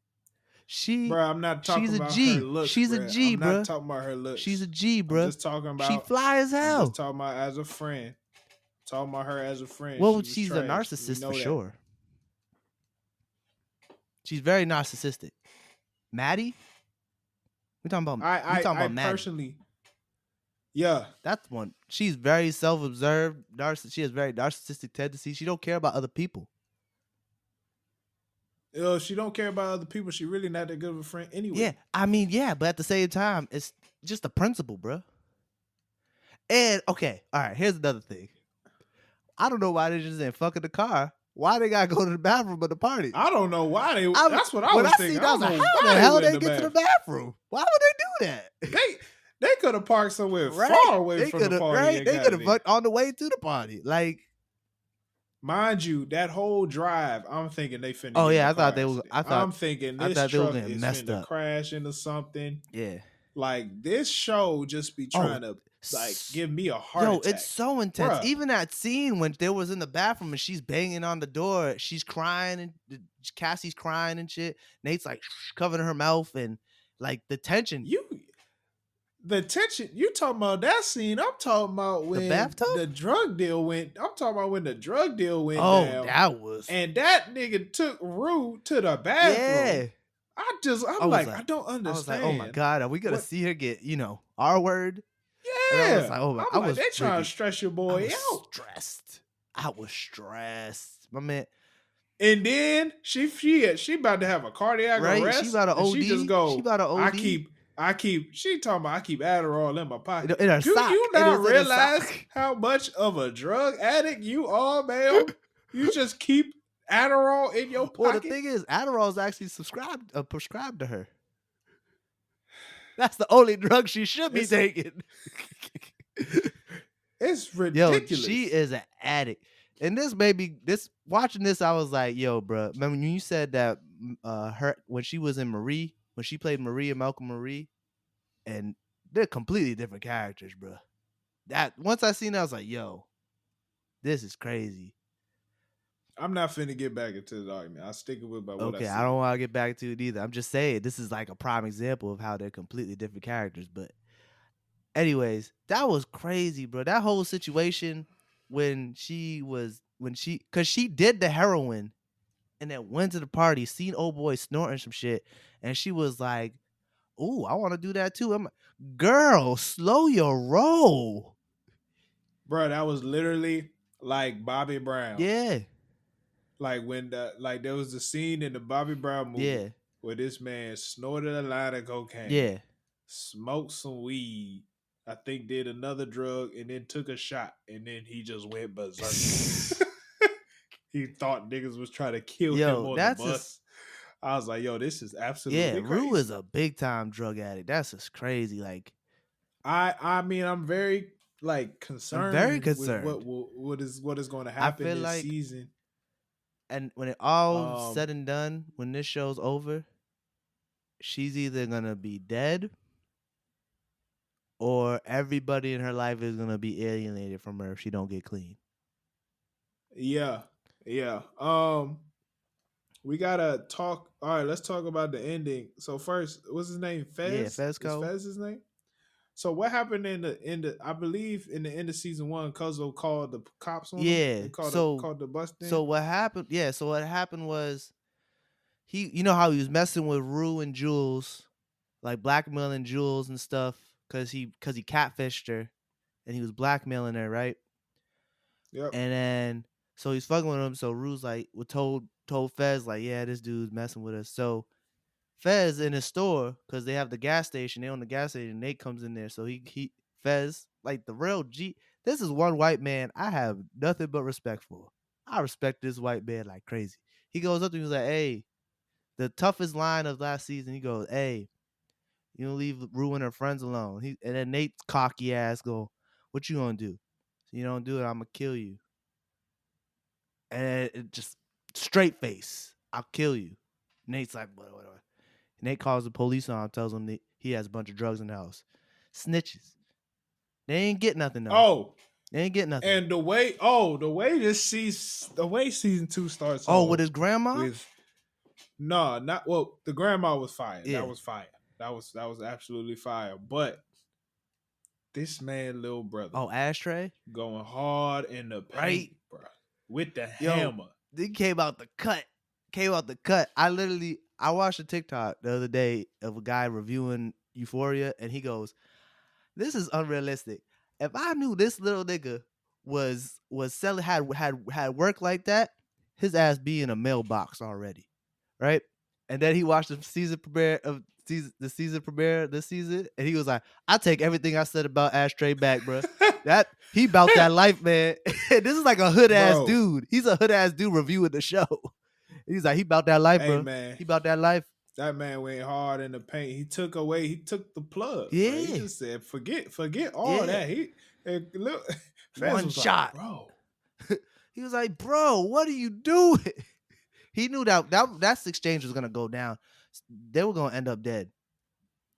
bro. I'm not talking about her looks. She's a G, bro. I'm not talking about her looks. She's a G, bro. I'm just talking about she fly as hell. I'm just talking about as a friend. Talking about her as a friend. Well, she's a narcissist for sure. She's very narcissistic. Maddie? We talking about Maddie. Personally, yeah. That's one. She's very self-observed. She has very narcissistic tendencies. She don't care about other people. She don't care about other people. She really not that good of a friend anyway. Yeah, but at the same time, it's just a principle, bro. And okay, all right, here's another thing. I don't know why they just didn't fuck in the car. Why they gotta go to the bathroom at the party? I don't know why they. That's what I was thinking. How the hell they get to the bathroom? Why would they do that? They could have parked somewhere far away from the party. Right? They could have fucked on the way to the party. Like, mind you, that whole drive, I'm thinking they finna. Oh yeah, I thought they was. I'm thinking this truck is finna crash into something. Yeah. Like this show just be trying to. Like, give me a heart attack. It's so intense. Bruh. Even that scene when they was in the bathroom and she's banging on the door, she's crying and Cassie's crying and shit. Nate's like covering her mouth and like the tension. the tension you talking about that scene. I'm talking about when bathtub? the drug deal went. I'm talking about when the drug deal went Oh, down. that was And that nigga took Rue to the bathroom. yeah. I'm like, I don't understand. I was like, oh my God, are we gonna what? see her get, R word? And I was Yeah, like, oh my, I'm I like, was they trying to freaking, stress your I boy was out. stressed. I was stressed, my man. And then she about to have a cardiac Right? arrest. She about to and OD. she just go. She about to OD. I keep. She talking about I keep Adderall in my pocket. In her Do sock. you It not was in her realize sock. how much of a drug addict you are, ma'am? You just keep Adderall in your pocket. Well, the thing is, Adderall is actually prescribed to her. That's the only drug she should be taking. It's ridiculous. Yo, she is an addict. And this baby, watching this, I was like, yo, bro. Remember when you said that her when she was in Marie, when she played Marie and Malcolm Marie, and they're completely different characters, bro. That once I seen that, I was like, yo, this is crazy. I'm not finna get back into the argument. I'll stick it with what Okay, I I don't want to get back to it either. I'm just saying this is like a prime example of how they're completely different characters. But anyways, that was crazy, bro. That whole situation because she did the heroin and then went to the party, seen old boy snorting some shit, and she was like, "Ooh, I want to do that too." I'm like, girl, slow your roll. Bro, that was literally like Bobby Brown. Yeah. Like when there was the scene in the Bobby Brown movie where this man snorted a lot of cocaine, smoked some weed, I think did another drug, and then took a shot, and then he just went berserk. He thought niggas was trying to kill him on the bus. I was like, yo, this is absolutely crazy. Rue is a big time drug addict. That's just crazy. Like, I mean, I'm very concerned. I'm very concerned with what is going to happen this season. And when it all said and done, when this show's over, she's either gonna be dead or everybody in her life is gonna be alienated from her if she don't get clean. Yeah. We gotta talk. All right, let's talk about the ending. So first, what's his name? Fez. Yeah, Fezco. Is Fez his name? So what happened in the I believe in the end of season 1, Cuzzo called the cops on him. Called the bus thing. So what happened? Yeah, so what happened was you know how he was messing with Rue and Jules, like blackmailing Jules and stuff, cause he catfished her, and he was blackmailing her, right? Yep. And then so he's fucking with him. So Rue's like, told Fez like, yeah, this dude's messing with us. So Fez in his store, because they have the gas station, they own the gas station, Nate comes in there. So he Fez, like the real G. This is one white man I have nothing but respect for. I respect this white man like crazy. He goes up to me, he's like, hey, the toughest line of last season, he goes, hey, you don't leave Rue and her friends alone. And then Nate's cocky ass go, what you gonna do? So you don't do it, I'm gonna kill you. And it just straight face, I'll kill you. Nate's like, what? Nate calls the police on him, tells him that he has a bunch of drugs in the house. Snitches. They ain't get nothing though. Oh. They ain't get nothing. And the way season 2 starts. Oh, with his grandma? The grandma was fire. Yeah. That was fire. That was absolutely fire. But this man, little brother. Oh, Ashtray? Going hard in the paint, right, bro. With the hammer. He came out the cut. I watched a TikTok the other day of a guy reviewing Euphoria, and he goes, "This is unrealistic. If I knew this little nigga was selling had work like that, his ass be in a mailbox already, right?" And then he watched the season premiere this season, and he was like, "I take everything I said about Ashtray back, bro. That he about that life, man. This is like a hood ass dude. He's a hood ass dude reviewing the show." He's like, he about that life, bro. Man, he about that life. That man went hard in the paint. He took the plug. Yeah. Bro. He just said, forget all that. One shot. Like, bro. He was like, bro, what are you doing? He knew that exchange was going to go down. They were going to end up dead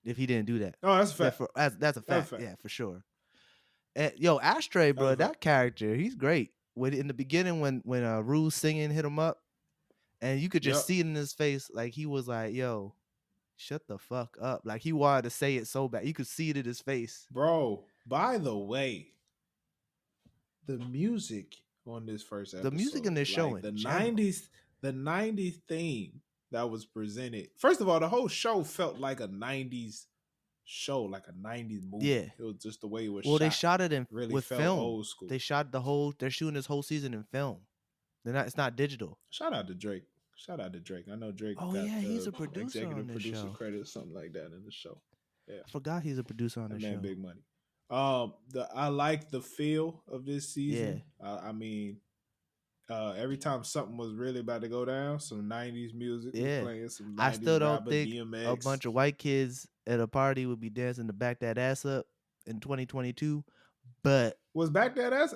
if he didn't do that. Oh, that's a fact. That's a fact. Yeah, for sure. And, Ashtray, bro, that character, he's great. In the beginning, when Rue's singing hit him up, and you could just see it in his face, like he was like, yo, Shut the fuck up. Like he wanted to say it so bad. You could see it in his face. Bro, by the way, the music on this first episode, The music in this show like in general. the 90s theme that was presented. First of all, the whole show felt like a 90s show, like a 90s movie. Yeah. It was just the way it was Well, shot. they shot it in really with felt film. old school. They shot they're shooting this whole season in film. It's not digital. Shout out to Drake. I know Drake Oh, got yeah, he's a producer executive on this producer show. credit or something like that in the show. Yeah. I forgot he's a producer on That this man show. big money. I like the feel of this season. Yeah. I mean, every time something was really about to go down, some 90s music was playing, some 90s I still don't rapper, think DMX. a bunch of white kids at a party would be dancing to Back That Ass Up in 2022. But was Back That Ass?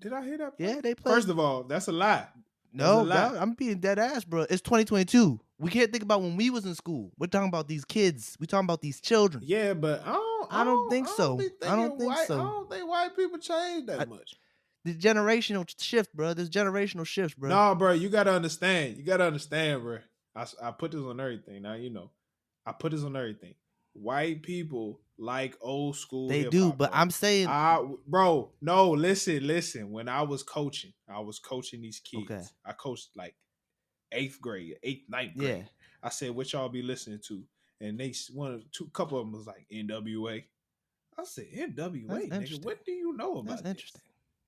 Did I hear that? Yeah, they played. First of all, that's a lie. No, I'm being dead ass, bro. It's 2022. We can't think about when we was in school. We're talking about these kids. We're talking about these children. Yeah, but I don't think so. I don't think white people change that much. The generational shift, bro. There's generational shifts, bro. No, bro. You gotta understand, bro. I put this on everything. Now I put this on everything. White people like old school. They hip-hop, do, but bro. I'm saying, bro. No, listen. When I was coaching these kids. Okay. I coached like 8th grade, 9th grade. Yeah. I said, "What y'all be listening to?" And they couple of them was like NWA. I said, "NWA, nigga, what do you know about?" That's interesting.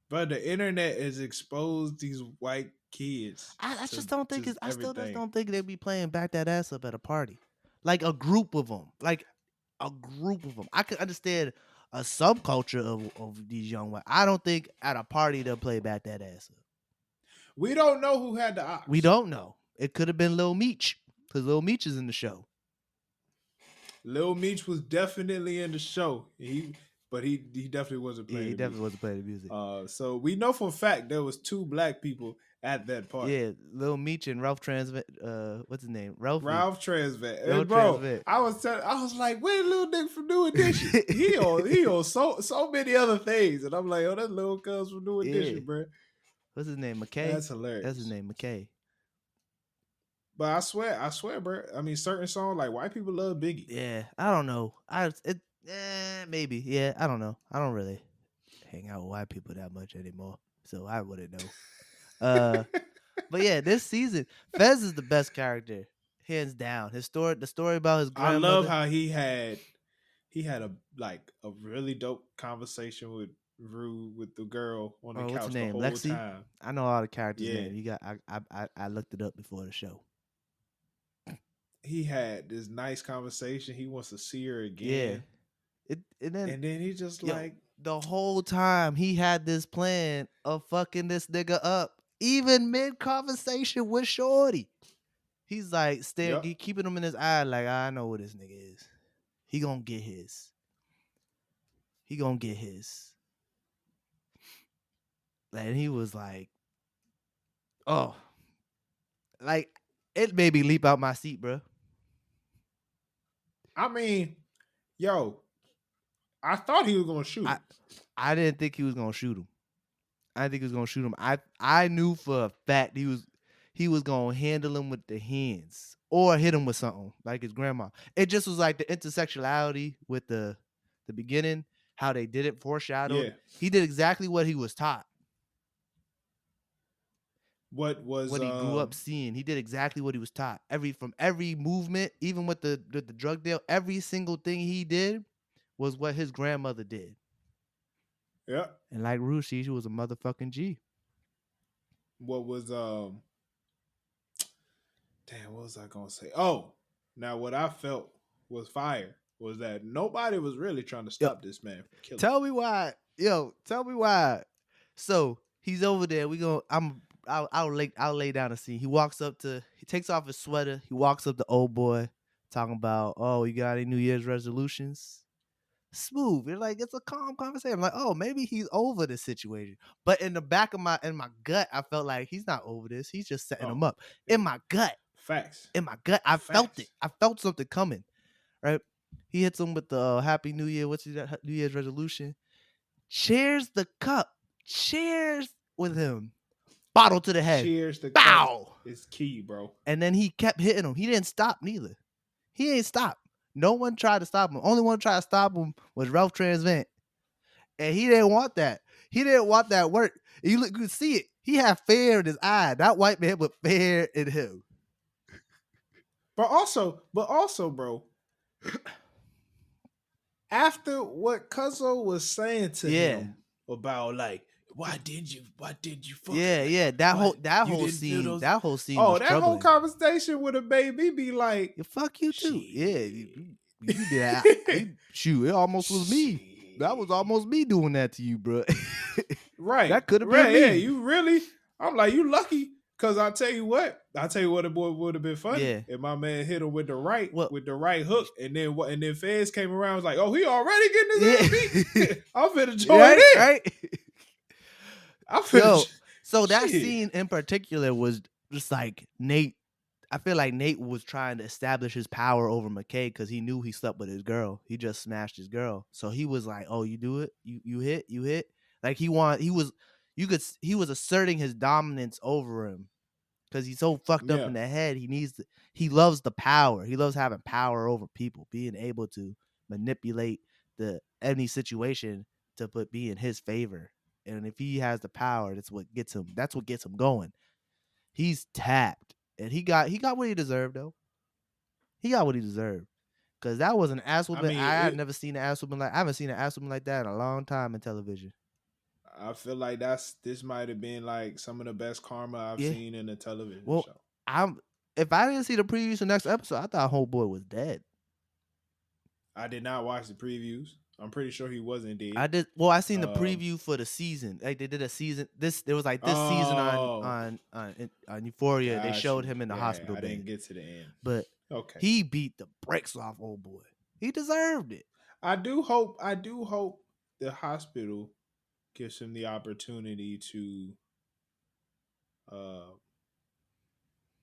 But the internet has exposed these white kids. I just don't think I still just don't think they'd be playing Back That Ass Up at a party, like a group of them, I could understand a subculture of these young white. I don't think at a party they'll play Back That Ass Up. We don't know who had the ops. We don't know. It could have been Lil Meech, because Lil Meech is in the show. Lil Meech was definitely in the show. But he definitely wasn't playing. He definitely wasn't playing the music. So we know for a fact there was 2 black people at that party. Yeah, Lil Meech and Ralph Transvet. What's his name? Ralph Transvet. Bro, Transvet. I was like, where's Lil Dick from New Edition? he on so many other things, and I'm like, oh, that's Lil Cuz from New Edition, bro. What's his name? McKay. That's hilarious. That's his name, McKay. But I swear, bro. I mean, certain songs like white people love Biggie. Yeah, I don't know. Maybe. Yeah, I don't know. I don't really hang out with white people that much anymore, so I wouldn't know. But yeah, this season, Fez is the best character, hands down. The story about his grandmother. I love how he had a really dope conversation with Rue, with the girl on the couch. What's her name? The whole Lexi? time. I know all the characters' names. You got. I looked it up before the show. He had this nice conversation. He wants to see her again. Yeah. And then he just the whole time he had this plan of fucking this nigga up, even mid conversation with Shorty. He's like he keeping him in his eye, like, I know what this nigga is. He gonna get his. And he was like, oh, like, it made me leap out my seat, bro. I mean, I thought he was gonna shoot him. I didn't think he was gonna shoot him. I knew for a fact he was gonna handle him with the hands or hit him with something like his grandma. It just was like the intersectionality with the beginning, how they did it, foreshadowed. Yeah. He did exactly what he was taught. What he grew up seeing. He did exactly what he was taught. From every movement, even with the drug deal, every single thing he did was what his grandmother did. Yeah. And like Rue, she was a motherfucking G. What was what was I gonna say? Oh, now what I felt was fire was that nobody was really trying to stop this man from killing. Tell me why. So he's over there. I'll lay down a scene. He takes off his sweater. He walks up to old boy, talking about, oh, you got any New Year's resolutions? Smooth. You're like, it's a calm conversation. I'm like, oh, maybe he's over this situation. But in the back of my gut, I felt like he's not over this. He's just setting him up. In my gut. Facts. In my gut, I felt it. I felt something coming. Right? He hits him with the Happy New Year. What's his New Year's resolution? Cheers the cup. Cheers with him. Bottle to the head. Cheers the Bow. Cup is key, bro. And then he kept hitting him. He didn't stop neither. He ain't stopped. No one tried to stop him. Only one tried to stop him was Ralph Transvent. And he didn't want that. He didn't want that work. You could see it. He had fear in his eye. That white man put fear in him. But also, bro, after what Cuzzo was saying to him about like, why didn't you fuck Yeah. That whole scene was that troubling. whole conversation would have made me be like, fuck you too. shit. Yeah. You did that. Shoot, it almost was me. That was almost me doing that to you, bro. Right. That could have been me. Yeah, you really, I'm like, you lucky. Cause I'll tell you what, the boy would have been funny if my man hit him with the right hook, and then Fez came around and was like, oh, he already getting his ass beat. I'm finna join in. Right? I'm finna. So that scene in particular was just like Nate. I feel like Nate was trying to establish his power over McKay because he knew he slept with his girl. He just smashed his girl, so he was like, "Oh, you do it, you hit." Like he was asserting his dominance over him. Because he's so fucked up in the head, he loves the power. He loves having power over people, being able to manipulate any situation to be in his favor. And if he has the power, that's what gets him going. He's tapped. And he got what he deserved, though. He got what he deserved. Because that was an ass whooping. I had never seen an ass whooping I haven't seen an ass whooping like that in a long time in television. I feel like this might have been like some of the best karma I've seen in a television show. If I didn't see the previews for the next episode, I thought Homeboy was dead. I did not watch the previews. I'm pretty sure he wasn't dead. I did. Well, I seen the preview for the season. Like they did a season. There was like this season on Euphoria. They showed him in the hospital. I didn't get to the end, but he beat the brakes off old boy. He deserved it. I do hope the hospital gives him the opportunity to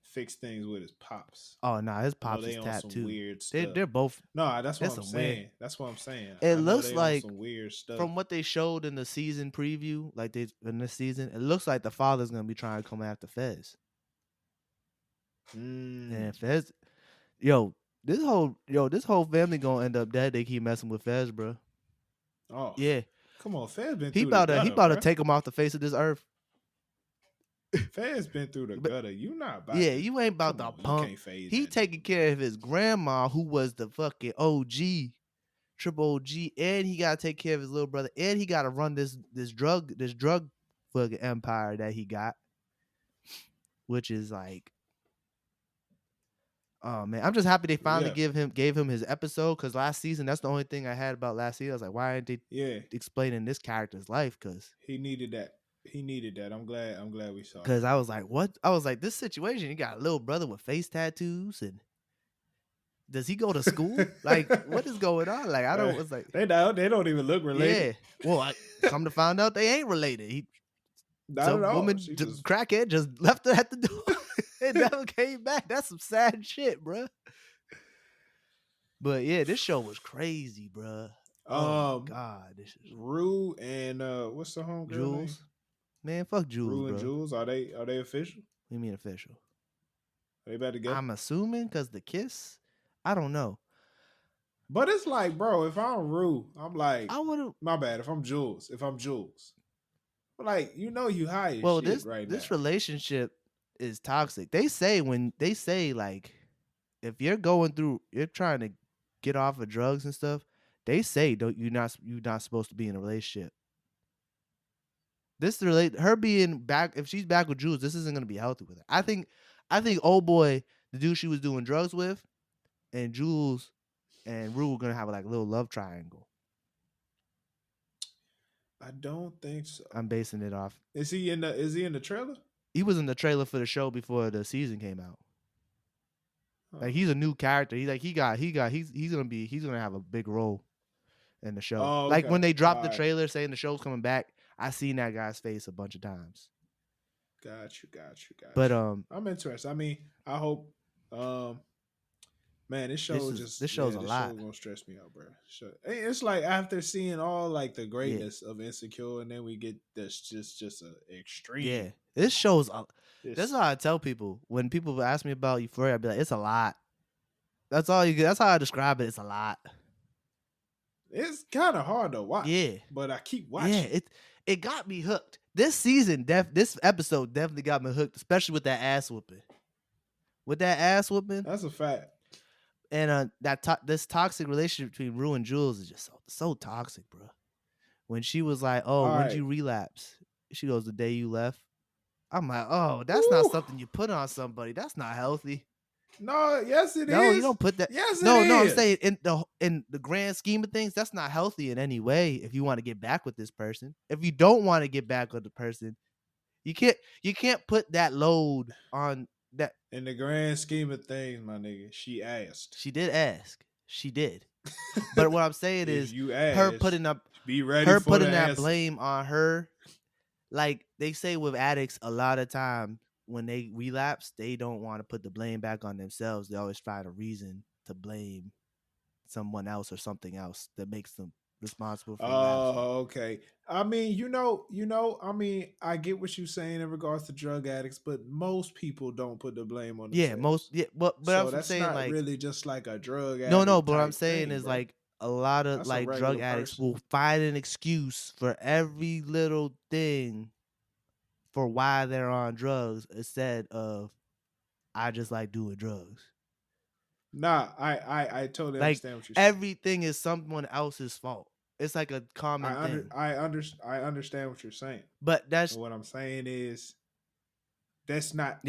fix things with his pops. Oh no, his pops is tapped too. Weird stuff. They're both. No, that's what I'm saying. That's what I'm saying. It looks like some weird stuff from what they showed in the season preview, like in this season. It looks like the father's gonna be trying to come after Fez. And Fez, this whole family gonna end up dead. They keep messing with Fez, bro. Oh yeah. Come on, Fez been he about to take him off the face of this earth. Fez been through the gutter. You not about you ain't about to pump. He taking care of his grandma, who was the fucking OG, triple OG, and he gotta take care of his little brother, and he gotta run this drug fucking empire that he got, which is like, oh man, I'm just happy they finally gave him his episode, because last season, that's the only thing I had about last season. I was like, why aren't they explaining this character's life? Because he needed that. I'm glad we saw. Because I was like, what? I was like, this situation, you got a little brother with face tattoos, and does he go to school? Like, what is going on? Like, I don't. It's like they don't even look related. Yeah. Well, come to find out, they ain't related. Not at all. Woman, crackhead, just left her at the door and never came back. That's some sad shit, bro. But yeah, this show was crazy, bro. Oh God, this is Rue and what's the homegirl Jules name? Man, fuck Jules. Rue and bro. Jules, are they official? What do you mean official? Are they about to go? I'm assuming because the kiss. I don't know. But it's like, bro, if I'm Rue, I'm like, I would. My bad. If I'm Jules, but like, you high as well, shit right now. This relationship is toxic. They say like, if you're trying to get off of drugs and stuff, they say you're not supposed to be in a relationship. Her being back, if she's back with Jules, this isn't gonna be healthy with her. I think old boy, the dude she was doing drugs with, and Jules and Rue were gonna have like a little love triangle. I don't think so. I'm basing it off. Is he in the trailer? He was in the trailer for the show before the season came out. Like, he's a new character. He's gonna have a big role in the show. Oh, okay. Like when they dropped the trailer saying the show's coming back, I seen that guy's face a bunch of times. Got you. But I'm interested. I mean, I hope. Man, this show's a lot. This show's gonna stress me out, bro. It's like after seeing all like the greatness of Insecure, and then we get this just an extreme. Yeah, this show's. That's how I tell people when people ask me about Euphoria. I'd be like, it's a lot. That's all you get. That's how I describe it. It's a lot. It's kind of hard to watch. Yeah. But I keep watching. Yeah, it got me hooked. This season, this episode definitely got me hooked, especially with that ass whooping. That's a fact. And this toxic relationship between Rue and Jules is just so toxic, bro. When she was like, "Oh, All when right. did you relapse?" She goes, "The day you left." I'm like, "Oh, that's not something you put on somebody. That's not healthy." No, yes it is. No, you don't put that. Yes, no, it no. I'm is. saying in the grand scheme of things, that's not healthy in any way. If you want to get back with this person, if you don't want to get back with the person, you can't put that load on that. In the grand scheme of things, my nigga, she asked. She did ask. She did. But what I'm saying is, you asked, her putting up, be ready her for putting the that answer. blame on her. Like they say with addicts, a lot of time when they relapse, they don't want to put the blame back on themselves. They always find a reason to blame someone else or something else that makes them responsible for lapsing. Oh, okay. I mean, I mean, I get what you're saying in regards to drug addicts, but most people don't put the blame on themselves. But so I'm that's saying, not like, really just like a drug addict. no, but what I'm type saying thing, is, bro. like, a lot of That's a like regular drug addicts person. will find an excuse for every little thing for why they're on drugs instead of I just like doing drugs. Nah, I totally Like, understand what you're saying. everything is someone else's fault. It's like a common thing. I understand what you're saying. But that's what I'm saying is that's not,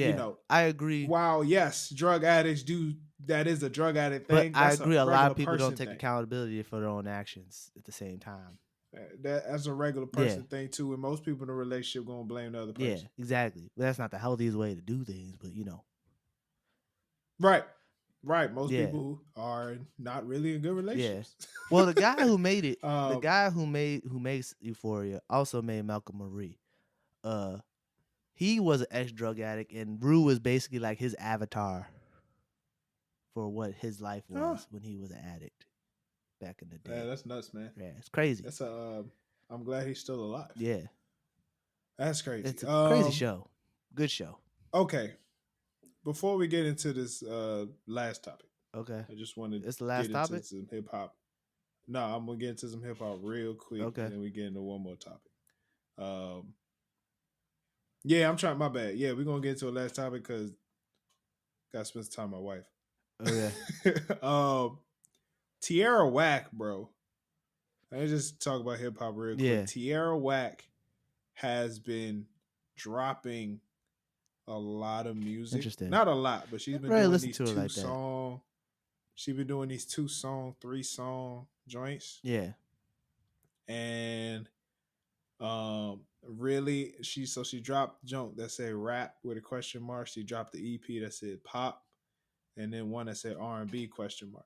I agree. While yes, drug addicts do that is a drug addict But thing. I That's agree. A lot regular of people don't person take thing. accountability for their own actions at the same time. That's a regular person thing too, and most people in a relationship gonna blame the other person. Yeah, exactly. But that's not the healthiest way to do things. But Right. Most people are not really in good relationships. Yeah. Well, the guy who made it, the guy who makes Euphoria also made Malcolm Marie. He was an ex-drug addict, and Rue was basically like his avatar for what his life was when he was an addict back in the day. Yeah, that's nuts, man. Yeah, it's crazy. That's I'm glad he's still alive. Yeah, that's crazy. It's a crazy show. Good show. Okay, before we get into this last topic, okay, I just wanted to get into some hip hop. No, I'm gonna get into some hip hop real quick, and then we get into one more topic. Yeah, I'm trying. My bad. Yeah, we're gonna get into a last topic because gotta spend some time with my wife. Okay. Tierra Whack, bro. Let me just talk about hip hop real quick. Tierra Whack has been dropping a lot of music. Interesting. Not a lot, but she's been doing these two songs. She's been doing these 2-song, 3-song joints. Yeah. And really, she dropped junk that said rap with a question mark. She dropped the EP that said pop, and then one that said R&B question mark.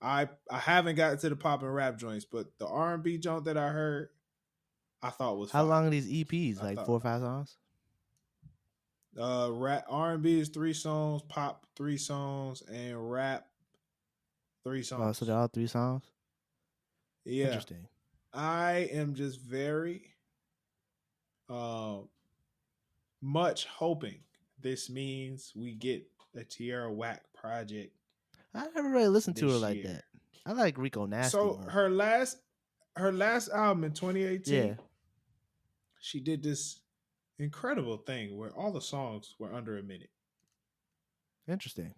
I haven't gotten to the pop and rap joints, but the R&B joint that I heard, I thought was How fire. long are these EPs? Like 4 or 5 songs? Rap R&B is 3 songs, pop 3 songs, and rap 3 songs. Oh, so they're all 3 songs? Yeah. Interesting. I am just very much hoping this means we get a Tierra Whack project. I never really listened to her like that. I like Rico Nasty. So her last album in 2018, she did this incredible thing where all the songs were under a minute. Interesting.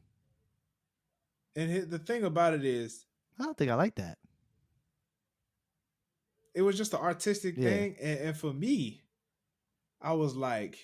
And the thing about it is, I don't think I like that. It was just an artistic thing, and for me, I was like,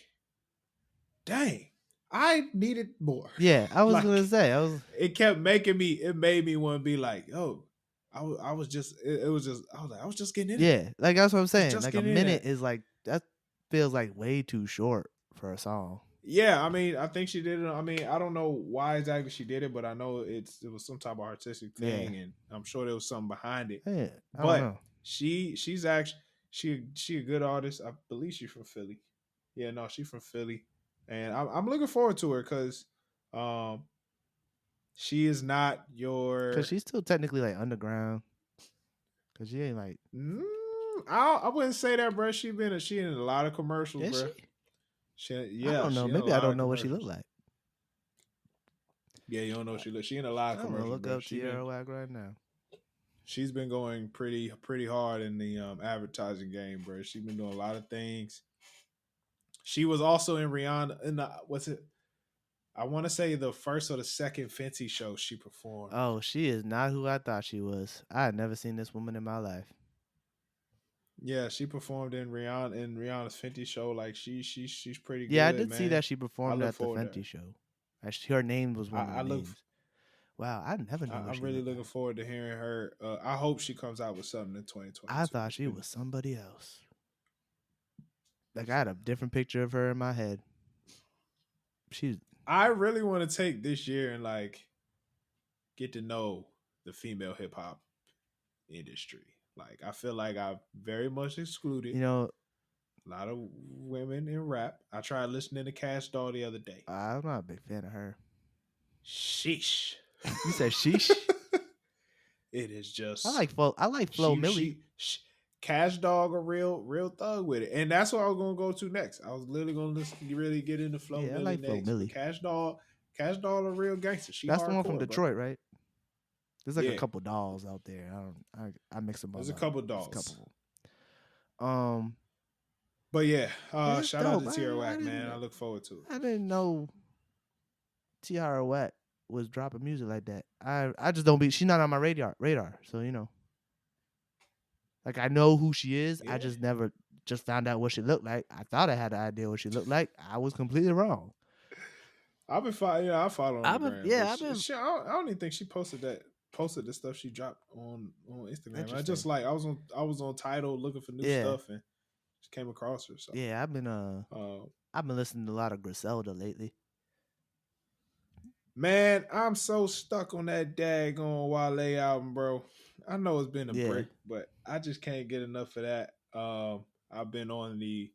"Dang, I needed more." Yeah, I was gonna say, It kept making me. It made me want to be like, "Oh, I was just. It was just. I was like, I was just getting in. Yeah, like that's what I'm saying. Like a minute is like that feels like way too short for a song. Yeah, I mean, I think she did it. I mean, I don't know why exactly she did it, but I know it was some type of artistic thing, and I'm sure there was something behind it. Yeah, I but don't know. She's actually she a good artist. I believe she's from Philly. Yeah, no, she's from Philly, and I'm looking forward to her because she is not your. Because she's still technically like underground. Because she ain't like. I wouldn't say that, bro. She in a lot of commercials, bro. I don't know. Maybe I don't know what she looked like. Yeah, you don't know what she looks. She in a lot of I'm gonna commercials, look bro. up Tierra Whack right now. She's been going pretty hard in the advertising game, bro. She's been doing a lot of things. She was also in Rihanna in the what's it? I want to say the first or the second Fenty show she performed. Oh, she is not who I thought she was. I had never seen this woman in my life. Yeah, she performed in Rihanna's Fenty show. Like she's pretty good. Yeah, I did man. see that she performed at the forward to Fenty show. Her name was one of the I look. names. Wow, I never knew what I'm she really looked looking like. forward to hearing her. I hope she comes out with something in 2022. I thought she was somebody else. Like I had a different picture of her in my head. I really want to take this year and like get to know the female hip hop industry. Like I feel like I've very much excluded. You know, a lot of women in rap. I tried listening to Cash Doll the other day. I'm not a big fan of her. Sheesh. You said sheesh? It is just. I like Flo Milli. Cash Dog a real thug with it, and that's what I was gonna go to next. I was literally gonna really get into Flo Milli I like next. Flo Milli. Cash Dog a real gangster. That's hardcore, the one from Detroit, bro. Right? There's like a couple dolls out there. I mix them up. There's a couple dolls. But yeah, shout out to Tierra Whack, man. I look forward to it. I didn't know Tierra Whack was dropping music like that. I just don't be. She's not on my radar. So you know, like I know who she is. Yeah. I just never found out what she looked like. I thought I had an idea what she looked like. I was completely wrong. I've been following. I follow her on the gram. I don't even think she posted the stuff she dropped on Instagram. I just like I was on Tidal looking for new stuff and just came across her. So yeah, I've been listening to a lot of Griselda lately. Man, I'm so stuck on that daggone Wale album, bro. I know it's been a break, but I just can't get enough of that. I've been on the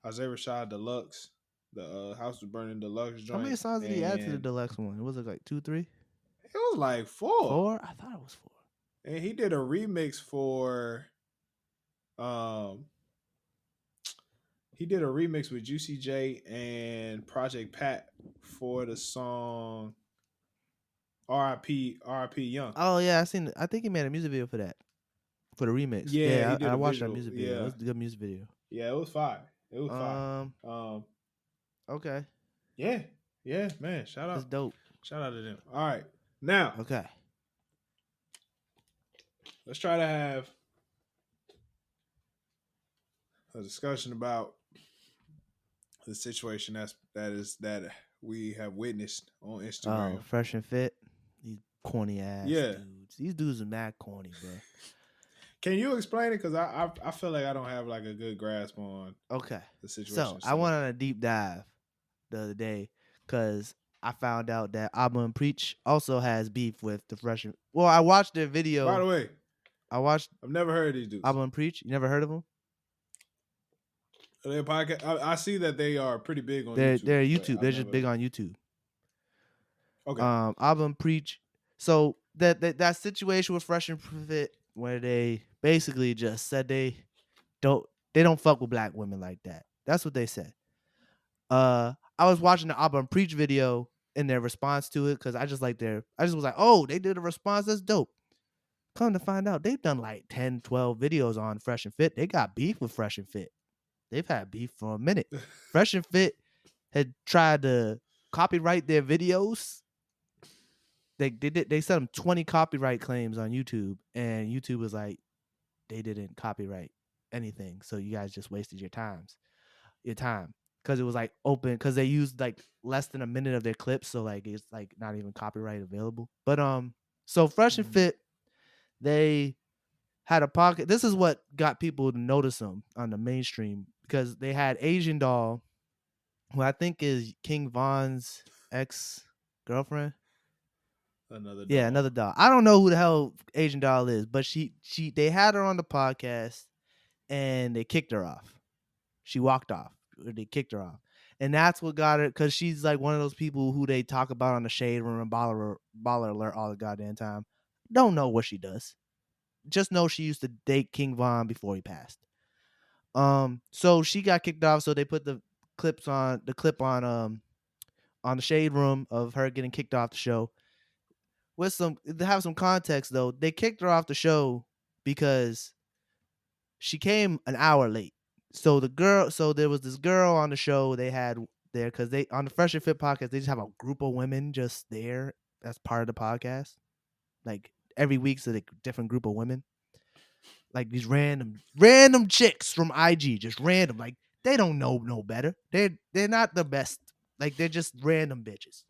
Isaiah Rashad Deluxe, the House of Burning Deluxe joint. How many songs did he add to the deluxe one? Was it like 2, 3? It was like 4. 4? I thought it was 4. And he did a remix for he did a remix with Juicy J and Project Pat for the song R.I.P. Young. Oh yeah, I seen it. I think he made a music video for that. For the remix. Yeah, I watched that music video. It was a good music video. Yeah, it was fire. Okay. Yeah, man. Shout out. That's dope. Shout out to them. All right. Now. Okay. Let's try to have a discussion about the situation that we have witnessed on Instagram. Oh, Fresh and Fit. These corny ass dudes. These dudes are mad corny, bro. Can you explain it? Because I feel like I don't have like a good grasp on the situation. So I went on a deep dive the other day because I found out that Abba and Preach also has beef with the Fresh and... Well, I watched their video. By the way, I've never heard of these dudes. Abba and Preach. You never heard of them? Their podcast. I see that they are pretty big on YouTube. They're YouTube. They're just big on YouTube. Okay. Abba and Preach. So that situation with Fresh and Fit where they basically just said they don't fuck with black women like that. That's what they said. I was watching the Abba and Preach video in their response to it because I just was like, oh, they did a response. That's dope. Come to find out, they've done like 10, 12 videos on Fresh and Fit. They got beef with Fresh and Fit. They've had beef for a minute. Fresh and Fit had tried to copyright their videos. They sent them 20 copyright claims on YouTube, and YouTube was like, they didn't copyright anything, so you guys just wasted your time, because it was like open, because they used like less than a minute of their clips, so like it's like not even copyright available. But so Fresh and Fit, they had a pocket. This is what got people to notice them on the mainstream, because they had Asian Doll, who I think is King Von's ex-girlfriend. Another doll. I don't know who the hell Asian Doll is, but they had her on the podcast and they kicked her off. She walked off. They kicked her off. And that's what got her, because she's like one of those people who they talk about on the Shade Room and Baller Alert all the goddamn time. Don't know what she does. Just know she used to date King Von before he passed. So she got kicked off, so they put the clip on on the shade room of her getting kicked off the show. With some to have some context though, they kicked her off the show because she came an hour late. So there was this girl on the show they had there because they on the Fresh and Fit podcast they just have a group of women just there as part of the podcast. Like every week's a different group of women. Like these random chicks from IG, just random. Like they don't know no better. They're not the best. Like they're just random bitches.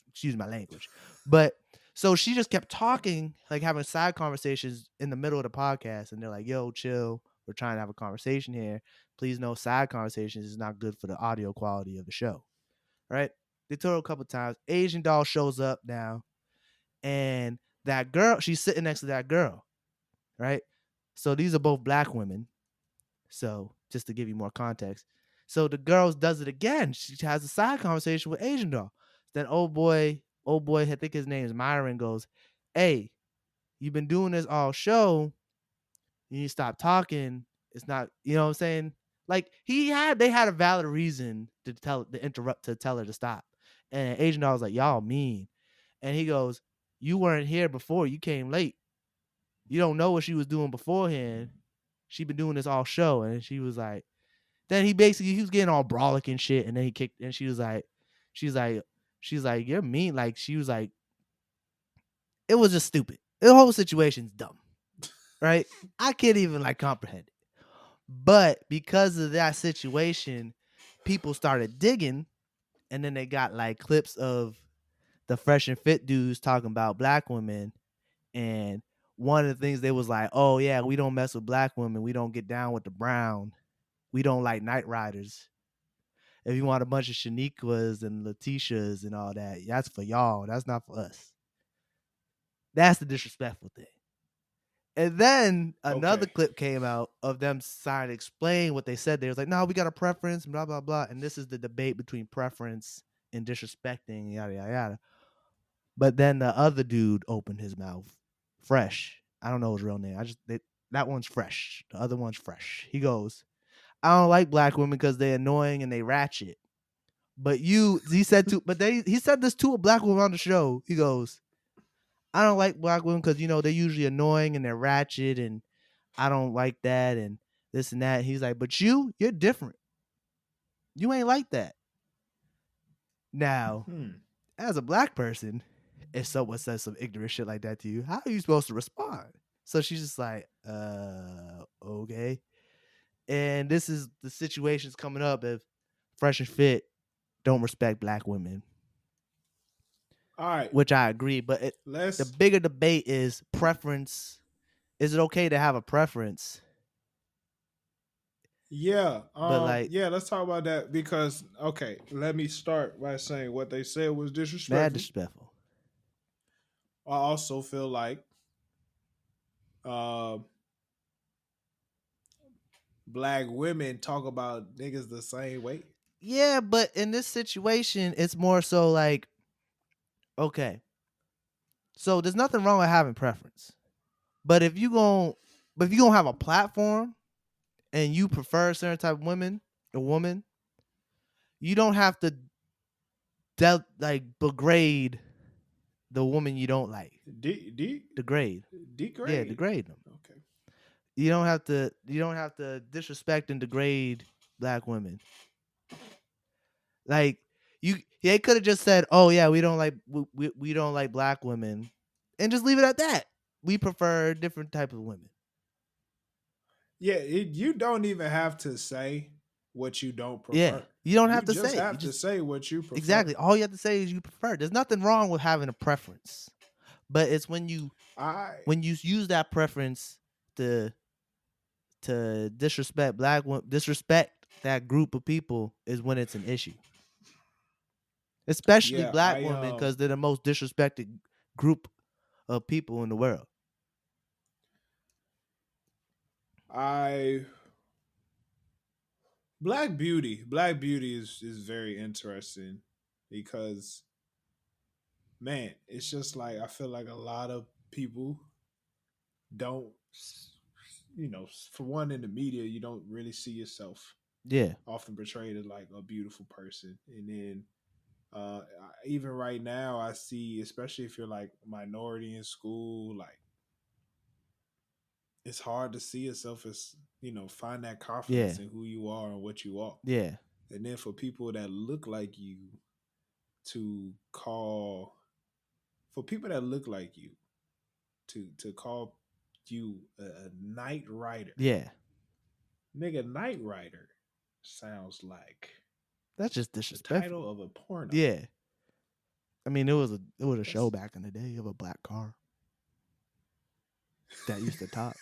Excuse my language. But so she just kept talking, like having side conversations in the middle of the podcast, and they're like, "Yo, chill. We're trying to have a conversation here. Please, no side conversations is not good for the audio quality of the show." Right? They told her a couple times. Asian doll shows up now, and that girl, she's sitting next to that girl. Right? So these are both black women. So just to give you more context. So the girl does it again. She has a side conversation with Asian doll. Then old boy, I think his name is Myron, goes, "Hey, you've been doing this all show. You need to stop talking. It's not, you know what I'm saying?" Like they had a valid reason to tell her to stop. And Asian doll was like, "Y'all mean." And he goes, "You weren't here before. You came late. You don't know what she was doing beforehand. She been doing this all show." And she was like, then he was getting all brolic and shit. And then he kicked, and she's like, "You're mean." Like she was like, it was just stupid. The whole situation's dumb, right? I can't even like comprehend it. But because of that situation, people started digging, and then they got like clips of the Fresh and Fit dudes talking about black women. And one of the things they was like, "Oh yeah, we don't mess with black women. We don't get down with the brown. We don't like night riders. If you want a bunch of Shaniquas and Letitias and all that, that's for y'all. That's not for us." That's the disrespectful thing. And then another clip came out of them trying to explain what they said. They was like, "No, we got a preference, blah, blah, blah." And this is the debate between preference and disrespecting, yada, yada, yada. But then the other dude opened his mouth. Fresh. I don't know his real name. That one's Fresh. The other one's Fresh. He goes, "I don't like black women because they're annoying and they ratchet. But he said this to a black woman on the show. He goes, I don't like black women because, they're usually annoying and they're ratchet and I don't like that and this and that." He's like, "But you're different. You ain't like that." Now, as a black person, if someone says some ignorant shit like that to you, how are you supposed to respond? So she's just like, okay. And this is the situations coming up if Fresh and Fit don't respect black women. All right. Which I agree, but the bigger debate is preference. Is it okay to have a preference? Yeah. But let's talk about that because let me start by saying what they said was disrespectful. Mad disrespectful. I also feel like black women talk about niggas the same way. Yeah, but in this situation, it's more so like, okay, so there's nothing wrong with having preference, but if you gonna have a platform and you prefer a certain type of woman, you don't have to degrade the woman you don't like. Degrade. Yeah, degrade them. Okay. You don't have to disrespect and degrade black women. Like they could have just said, "Oh yeah, we don't like black women," and just leave it at that. We prefer different type of women. Yeah, you don't even have to say what you don't prefer. Yeah, you don't have to just say. Have to say what you prefer. Exactly. All you have to say is you prefer. There's nothing wrong with having a preference, but it's when you use that preference to disrespect disrespect that group of people is when it's an issue. Especially black women, because they're the most disrespected group of people in the world. Black beauty is very interesting because, man, it's just like I feel like a lot of people don't, for one, in the media, you don't really see yourself. Yeah. Often portrayed as like a beautiful person, and then Even right now, I see, especially if you're like minority in school, like it's hard to see yourself as, find that confidence in who you are and what you are. Yeah. And then for people that look like you to call, for people that look like you to call you a night rider. Yeah. Nigga, Night Rider sounds like That's just the disrespectful. title of a porno. Yeah. I mean, it was a show back in the day of a black car that used to talk.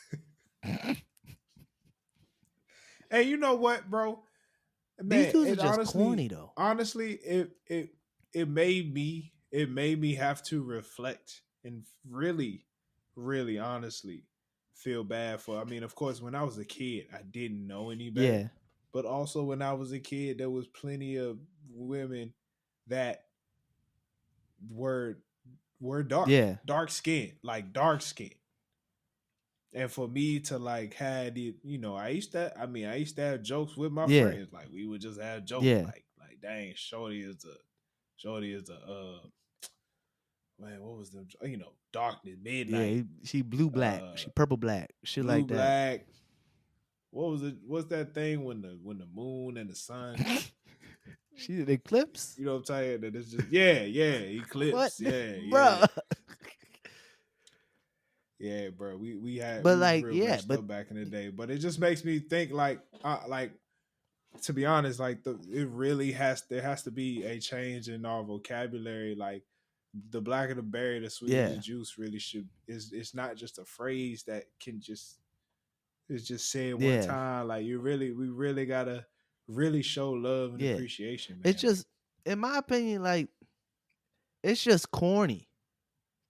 Hey, you know what, bro? Man, these dudes are just corny though. Honestly, it made me have to reflect and really, really honestly feel bad for. I mean, of course, when I was a kid, I didn't know any better. Yeah. But also when I was a kid, there was plenty of women that were dark. Yeah. Dark skin. Like dark skin. And for me to like had it, I used to have jokes with my friends. Like we would just have jokes like dang, Shorty is a man, what was the darkness, midnight. Yeah, she blue black, she purple black, shit blue like that. Black. What was it? What's that thing when the moon and the sun? She did eclipse. You know what I'm saying? That it's just eclipse. What? Yeah, bro. Yeah, bro. We had, but we like, real yeah, messed but up back in the day. But it just makes me think like to be honest, like there has to be a change in our vocabulary. Like the blacker the berry, the sweeter the juice. Really should it's not just a phrase that can just it's just said one time. Like we really gotta really show love and appreciation, man. It's just, in my opinion, like it's just corny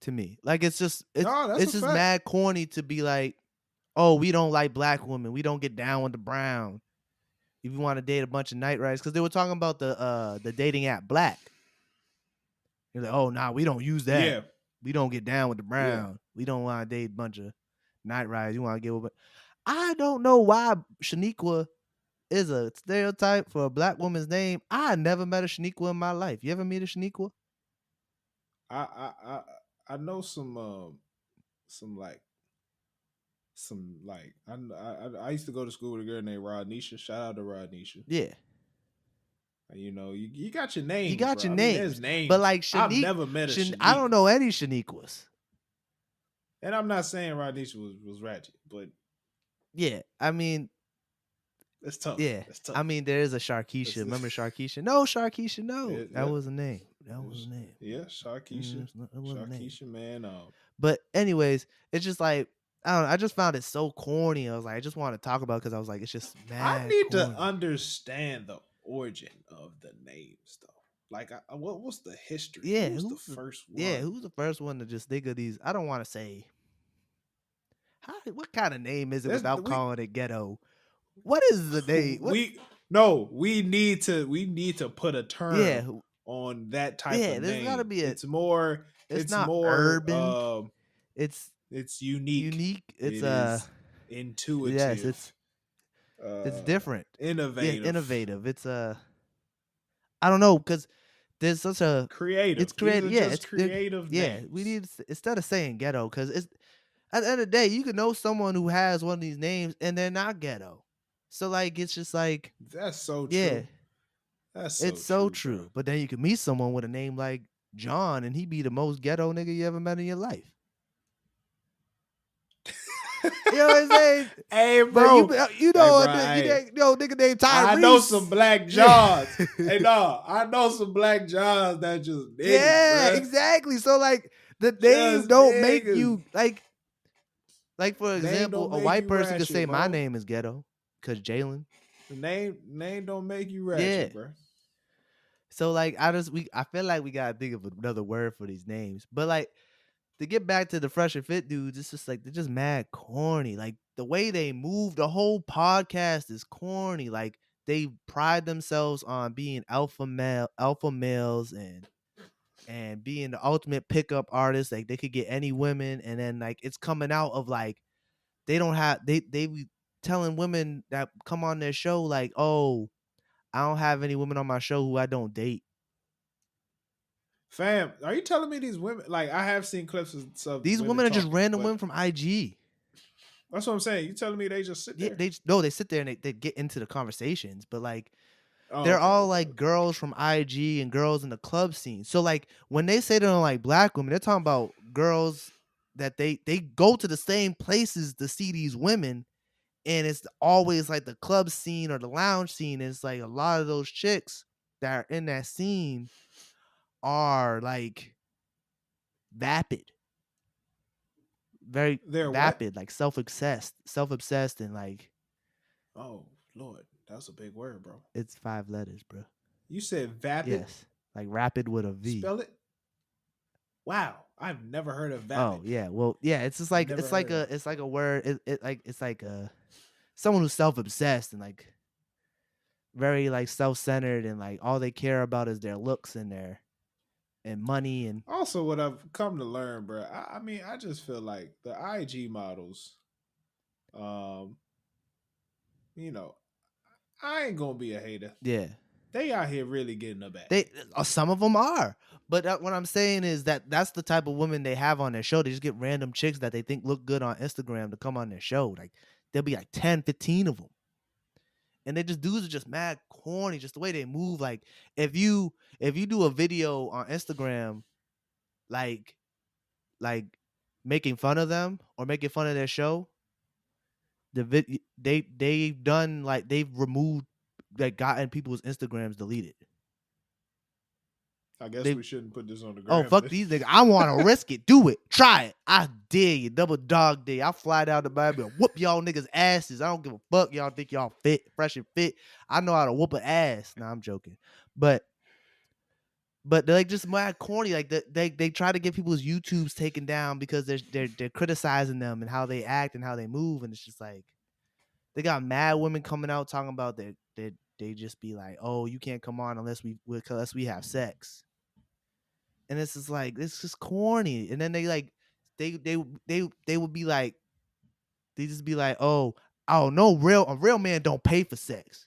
to me. Like it's just mad corny to be like, oh, we don't like black women, we don't get down with the brown. If you want to date a bunch of night riders, because they were talking about the dating app Black. You're like, oh, nah, we don't use that. Yeah. We don't get down with the brown. Yeah. We don't want to date a bunch of night riders. You want to get with. I don't know why Shaniqua is a stereotype for a black woman's name. I never met a Shaniqua in my life. You ever meet a Shaniqua? I know some I used to go to school with a girl named Rodnisha. Shout out to Rodnisha. Yeah. You got your names. You got your names. But like I've never met a Shaniqua. I don't know any Shaniquas. And I'm not saying Rodnisha was ratchet, but yeah, I mean, it's tough. Yeah, it's tough. I mean, there is a Sharkeisha. Remember Sharkeisha? No, Sharkeisha. No, that was a name. That was a name. Yeah, Sharkeisha. Sharkeisha, man. But anyways, it's just like, I don't know. I just found it so corny. I was like, I just want to talk about it because I was like, it's just mad. I need to understand the origin of the names, though. Like, what's the history? Yeah, who's the first one? Yeah, who's the first one to just think of these? I don't want to say. What kind of name is it without calling it ghetto? What is the name? We need to put a term on that type of name. There's gotta be it's more. It's not more urban. It's unique. It's intuitive. Yes, it's different. Innovative. Yeah, innovative. It's I don't know, because there's such a creative. It's creative. Yeah, it's creative. Yeah, names. We need, instead of saying ghetto, because it's at the end of the day, you can know someone who has one of these names and they're not ghetto. So like, it's just like, that's so true. Yeah, it's so true. Bro. But then you can meet someone with a name like John, and he be the most ghetto nigga you ever met in your life. You know what I'm saying? Hey, bro. You know a nigga named Tyrese. I know some black Johns. Hey, no, I know some black Johns that just niggas, yeah, bro. Exactly. So like, the name don't make you like for example, a white person could say my name is ghetto because Jalen. The name don't make you ratchet, bro. So like, I feel like we gotta think of another word for these names. But like, to get back to the Fresh and Fit dudes, it's just like, they're just mad corny. Like the way they move, the whole podcast is corny. Like they pride themselves on being alpha males and being the ultimate pickup artist. Like they could get any women, and then like it's coming out of like they be telling women that come on their show like, oh, I don't have any women on my show who I don't date. Fam, are you telling me these women? Like, I have seen clips of These women women are just talking, random but women from IG. that's what I'm saying. You telling me they just sit Yeah, there? they sit there and they get into the conversations, but like Oh, they're okay, all okay, like okay. girls from IG and girls in the club scene. So like when they say they don't like black women, they're talking about girls that they go to the same places to see these women, and it's always like the club scene or the lounge scene. And it's like a lot of those chicks that are in that scene are like vapid, very They're what? vapid, like self-obsessed, and like Oh Lord, that's a big word, bro. it's 5 letters, bro. You said vapid. Yes, like rapid with a V. Spell it. Wow, I've never heard of Oh vapid. yeah, well yeah, it's just like Never heard of it. it's like a word. It's like someone who's self-obsessed and like very like self-centered, and like all they care about is their looks and their and money. And Also, what I've come to learn, bro. I mean, I just feel like the IG models. Um, you know, I ain't gonna be a hater. yeah, They out here really getting a bag. they some of them are, but what I'm saying is that that's the type of women they have on their show. They just get random chicks that they think look good on Instagram to come on their show. Like there'll be like 10, 15 of them, and they just dudes are just mad corny, just the way they move. Like if you do a video on Instagram, like like making fun of them or making fun of their show, they've done like they've removed, like gotten people's Instagrams deleted. I guess They we shouldn't put this on the Oh, gram. fuck these niggas. I want to risk it. Do it. Try it. I dare you. Double dog dare. I'll fly down to Miami and whoop y'all niggas' asses. I don't give a fuck. Y'all think y'all fit, fresh and fit. I know how to whoop an ass. Nah, I'm joking. But they're like just mad corny. Like they try to get people's YouTubes taken down because they're criticizing them and how they act and how they move. And it's just like they got mad women coming out talking about that they just be like, oh, you can't come on unless we have sex. And it's just like it's just corny. And then they like they would be like they just be like, oh no, a real man don't pay for sex.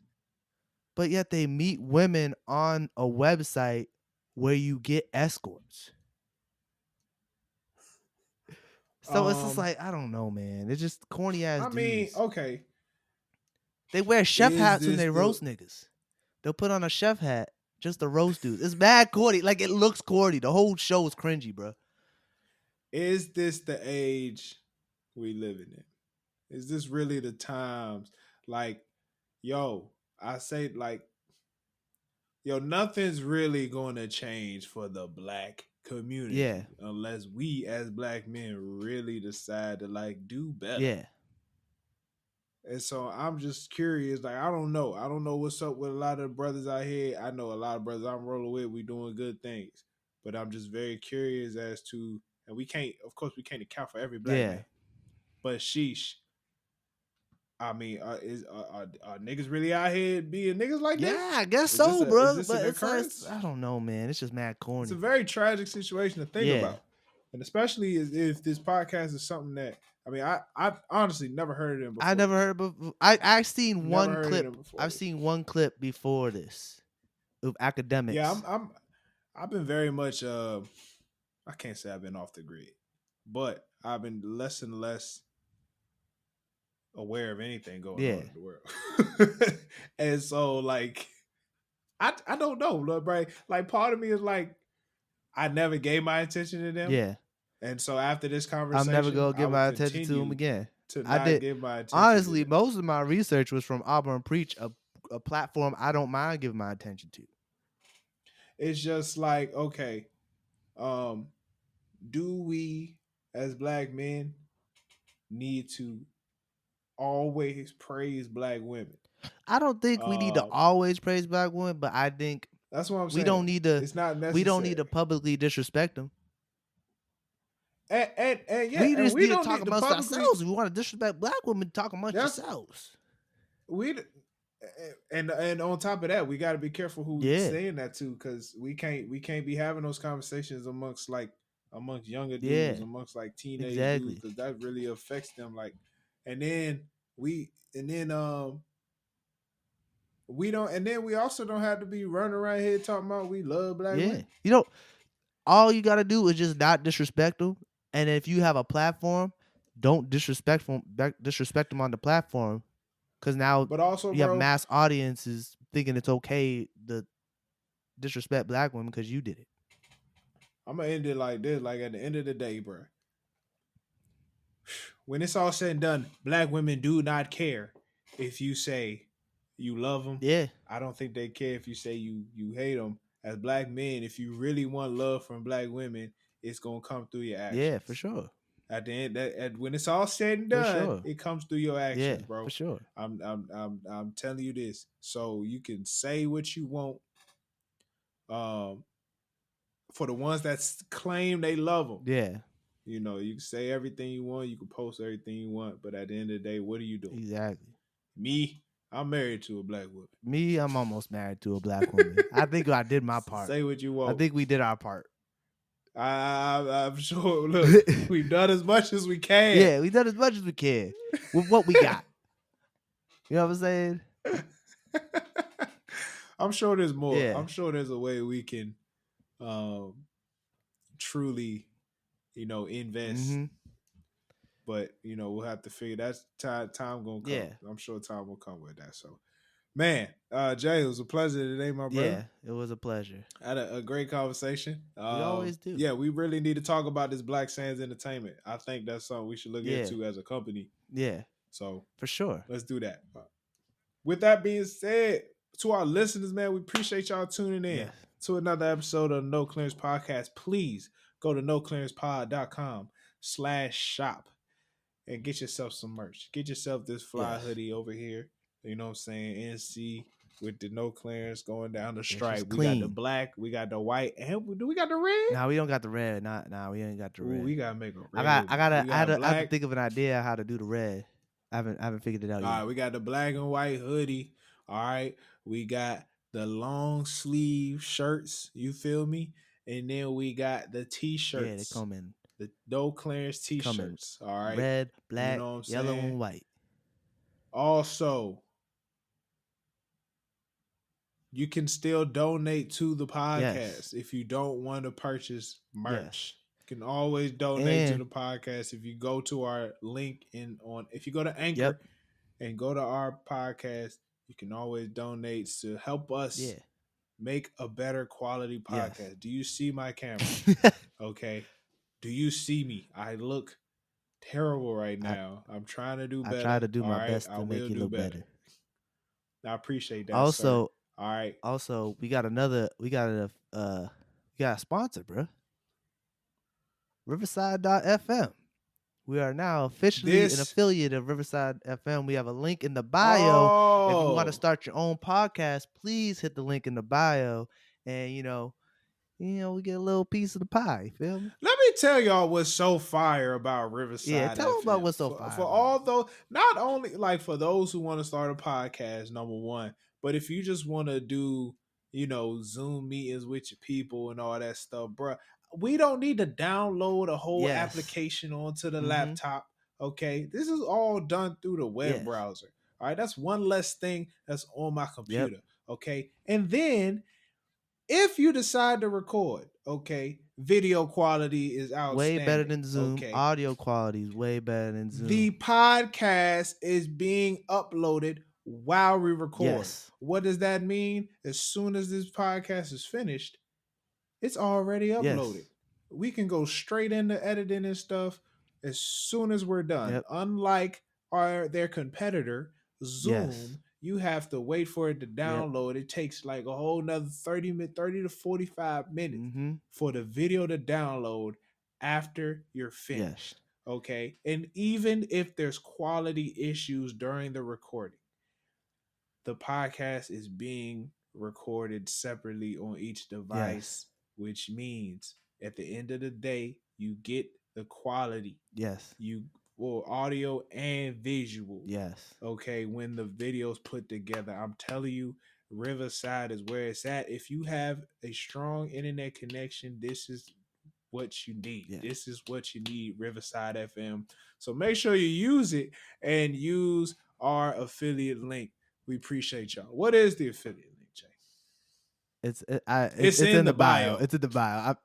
But yet they meet women on a website where you get escorts. So it's just like I don't know, man. It's just corny ass I mean, dudes. okay. They wear chef Is hats when this they the roast niggas. They'll put on a chef hat just to roast dudes. It's bad corny. Like it looks corny. The whole show is cringy, bro. is this the age we living in? Is this really the times? Like, yo, I say like, yo, nothing's really going to change for the black community Yeah. unless we as black men really decide to like do better. Yeah. And so I'm just curious. Like, I don't know. I don't know what's up with a lot of the brothers out here. I know a lot of brothers I'm rolling with. We doing good things, but I'm just very curious as to, and we can't, of course, we can't account for every black Yeah. man. But sheesh, I mean, are niggas really out here being niggas like this? Yeah, I guess Is so, this bro. is this But an it's occurrence? I don't know, man. It's just mad corny. It's a very tragic situation to think Yeah. about, and especially if this podcast is something that I mean, I honestly never heard of them before. I never heard of. I've seen Never one heard of clip. them before I've this. seen one clip before this of academics. Yeah, I've been very much I can't say I've been off the grid, but I've been less and less aware of anything going on in the world. And so like I don't know, right? Like part of me is like I never gave my attention to them. Yeah. And so after this I'm conversation, never gonna I give will my attention to him continue again. to I not did. give my attention. Honestly, most of my research was from Auburn Preach, a platform I don't mind giving my attention to. It's just like, okay, do we as black men need to always praise black women? I don't think we need to always praise black women, but I think that's what I'm saying. We don't need to. It's not necessary. We don't need to publicly disrespect them. And yeah, we just we need to don't talk need to amongst publicly, ourselves. If we want to disrespect black women, talk amongst yourselves. And on top of that, we got to be careful who we're Yeah. saying that to, because we can't be having those conversations amongst younger dudes, Yeah. amongst like teenage Exactly. dudes, because that really affects them. Like, and then we don't, and then we also don't have to be running around here talking about we love black women. You know, all you gotta do is just not disrespect them. And if you have a platform, don't disrespect them on the platform, because now But also, you have bro, mass audiences thinking it's okay to disrespect black women because you did it. I'm gonna end it like this. Like at the end of the day, bro, when it's all said and done, black women do not care if you say you love them. Yeah, I don't think they care if you say you hate them. As black men, if you really want love from black women, it's gonna come through your actions. yeah, for sure. At the end, when it's all said and For done, sure. it comes through your actions, Yeah, bro. for sure. I'm telling you this, so you can say what you want. For the ones that claim they love them, Yeah, you know, you can say everything you want, you can post everything you want, but at the end of the day, what are you doing? exactly. Me, I'm married to a black woman. Me, I'm almost married to a black woman. I think I did my part. Say what you want. I think we did our part. I'm sure. Look, we've done as much as we can. Yeah, we done as much as we can with what we got. You know what I'm saying? I'm sure there's more. Yeah. I'm sure there's a way we can truly, invest. Mm-hmm. But we'll have to figure that's time gonna come. Yeah. I'm sure time will come with that. So, man, Jay, it was a pleasure today, my brother. Yeah, it was a pleasure. I had a great conversation. We always do. Yeah, we really need to talk about this Black Sands Entertainment. I think that's something we should look into as a company. Yeah. So for sure, let's do that. With that being said, to our listeners, man, we appreciate y'all tuning in to another episode of the No Clearance Podcast. Please go to noclearancepod.com/shop and get yourself some merch. Get yourself this fly hoodie over here. You know what I'm saying? NC with the no clearance going down the stripe. We got the black, we got the white, and do we got the red? Nah, we don't got the red. Nah, we ain't got the red. We gotta make a red. I had to think of an idea how to do the red. I haven't figured it out yet. All right, we got the black and white hoodie. All right, we got the long sleeve shirts. You feel me? And then we got the t-shirts. Yeah, they come in the no clearance t-shirts. All right, red, black, yellow, and white. Also, you can still donate to the podcast if you don't want to purchase merch. You can always donate to the podcast if you go to our link if you go to Anchor and go to our podcast. You can always donate to help us make a better quality podcast. Yes. Do you see my camera? Okay. Do you see me? I look terrible right now. I'm trying to do better. I try to do my best to make you look better. I appreciate that. Also, sir. All right. Also, we got a sponsor, bro. Riverside.fm. We are now officially an affiliate of Riverside FM. We have a link in the bio. If you want to start your own podcast, please hit the link in the bio, and we get a little piece of the pie. You feel me? Let me tell y'all what's so fire about Riverside. Yeah, tell them about what's so fire. For all those, not only like for those who want to start a podcast, number one, but if you just want to do, Zoom meetings with your people and all that stuff, bro, we don't need to download a whole application onto the laptop. Okay, this is all done through the web browser. All right, that's one less thing that's on my computer. Okay, and then if you decide to record, video quality is outstanding. Way better than Zoom. Audio quality is way better than Zoom. The podcast is being uploaded while we record. Yes. What does that mean? As soon as this podcast is finished, it's already uploaded. Yes. We can go straight into editing and stuff as soon as we're done. Yep. Unlike their competitor, Zoom, you have to wait for it to download. It takes like a whole nother 30 to 45 minutes for the video to download after you're finished. Yes. Okay. And even if there's quality issues during the recording, the podcast is being recorded separately on each device, which means at the end of the day, you get the quality. Yes. Audio and visual. Yes. Okay, when the video's put together, I'm telling you, Riverside is where it's at. If you have a strong internet connection, this is what you need. Yeah. This is what you need, Riverside FM. So make sure you use it and use our affiliate link. We appreciate y'all. What is the affiliate link, Jay? It's in the bio. It's in the bio.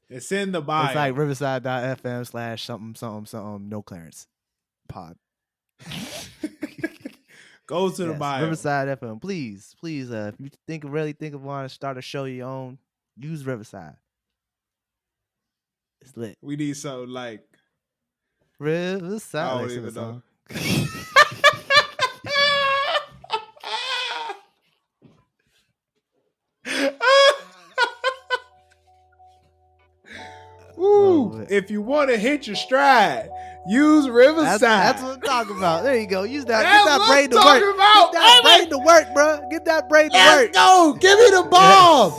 It's in the bio. It's like riverside.fm/something no clearance pod. Go to the bio. Riverside FM. Please. If you really think of wanting to start a show of your own, use Riverside. It's lit. We need something like Riverside. I don't even know. Ooh, if you want to hit your stride, use Riverside. That's what I'm talking about. There you go. Use that. Get that brain to work. About. Get that brain to work, bro. Get that brain to work. Let's go. Give me the ball.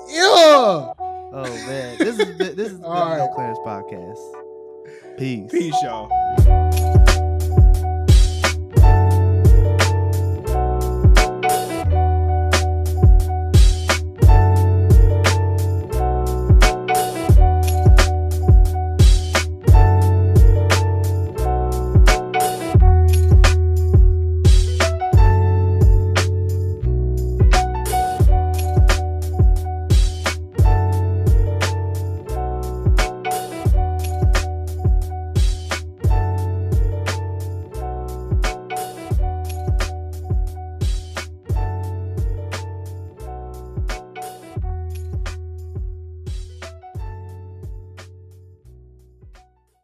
Yeah. Oh man, this is the No Clearance podcast. Peace, y'all.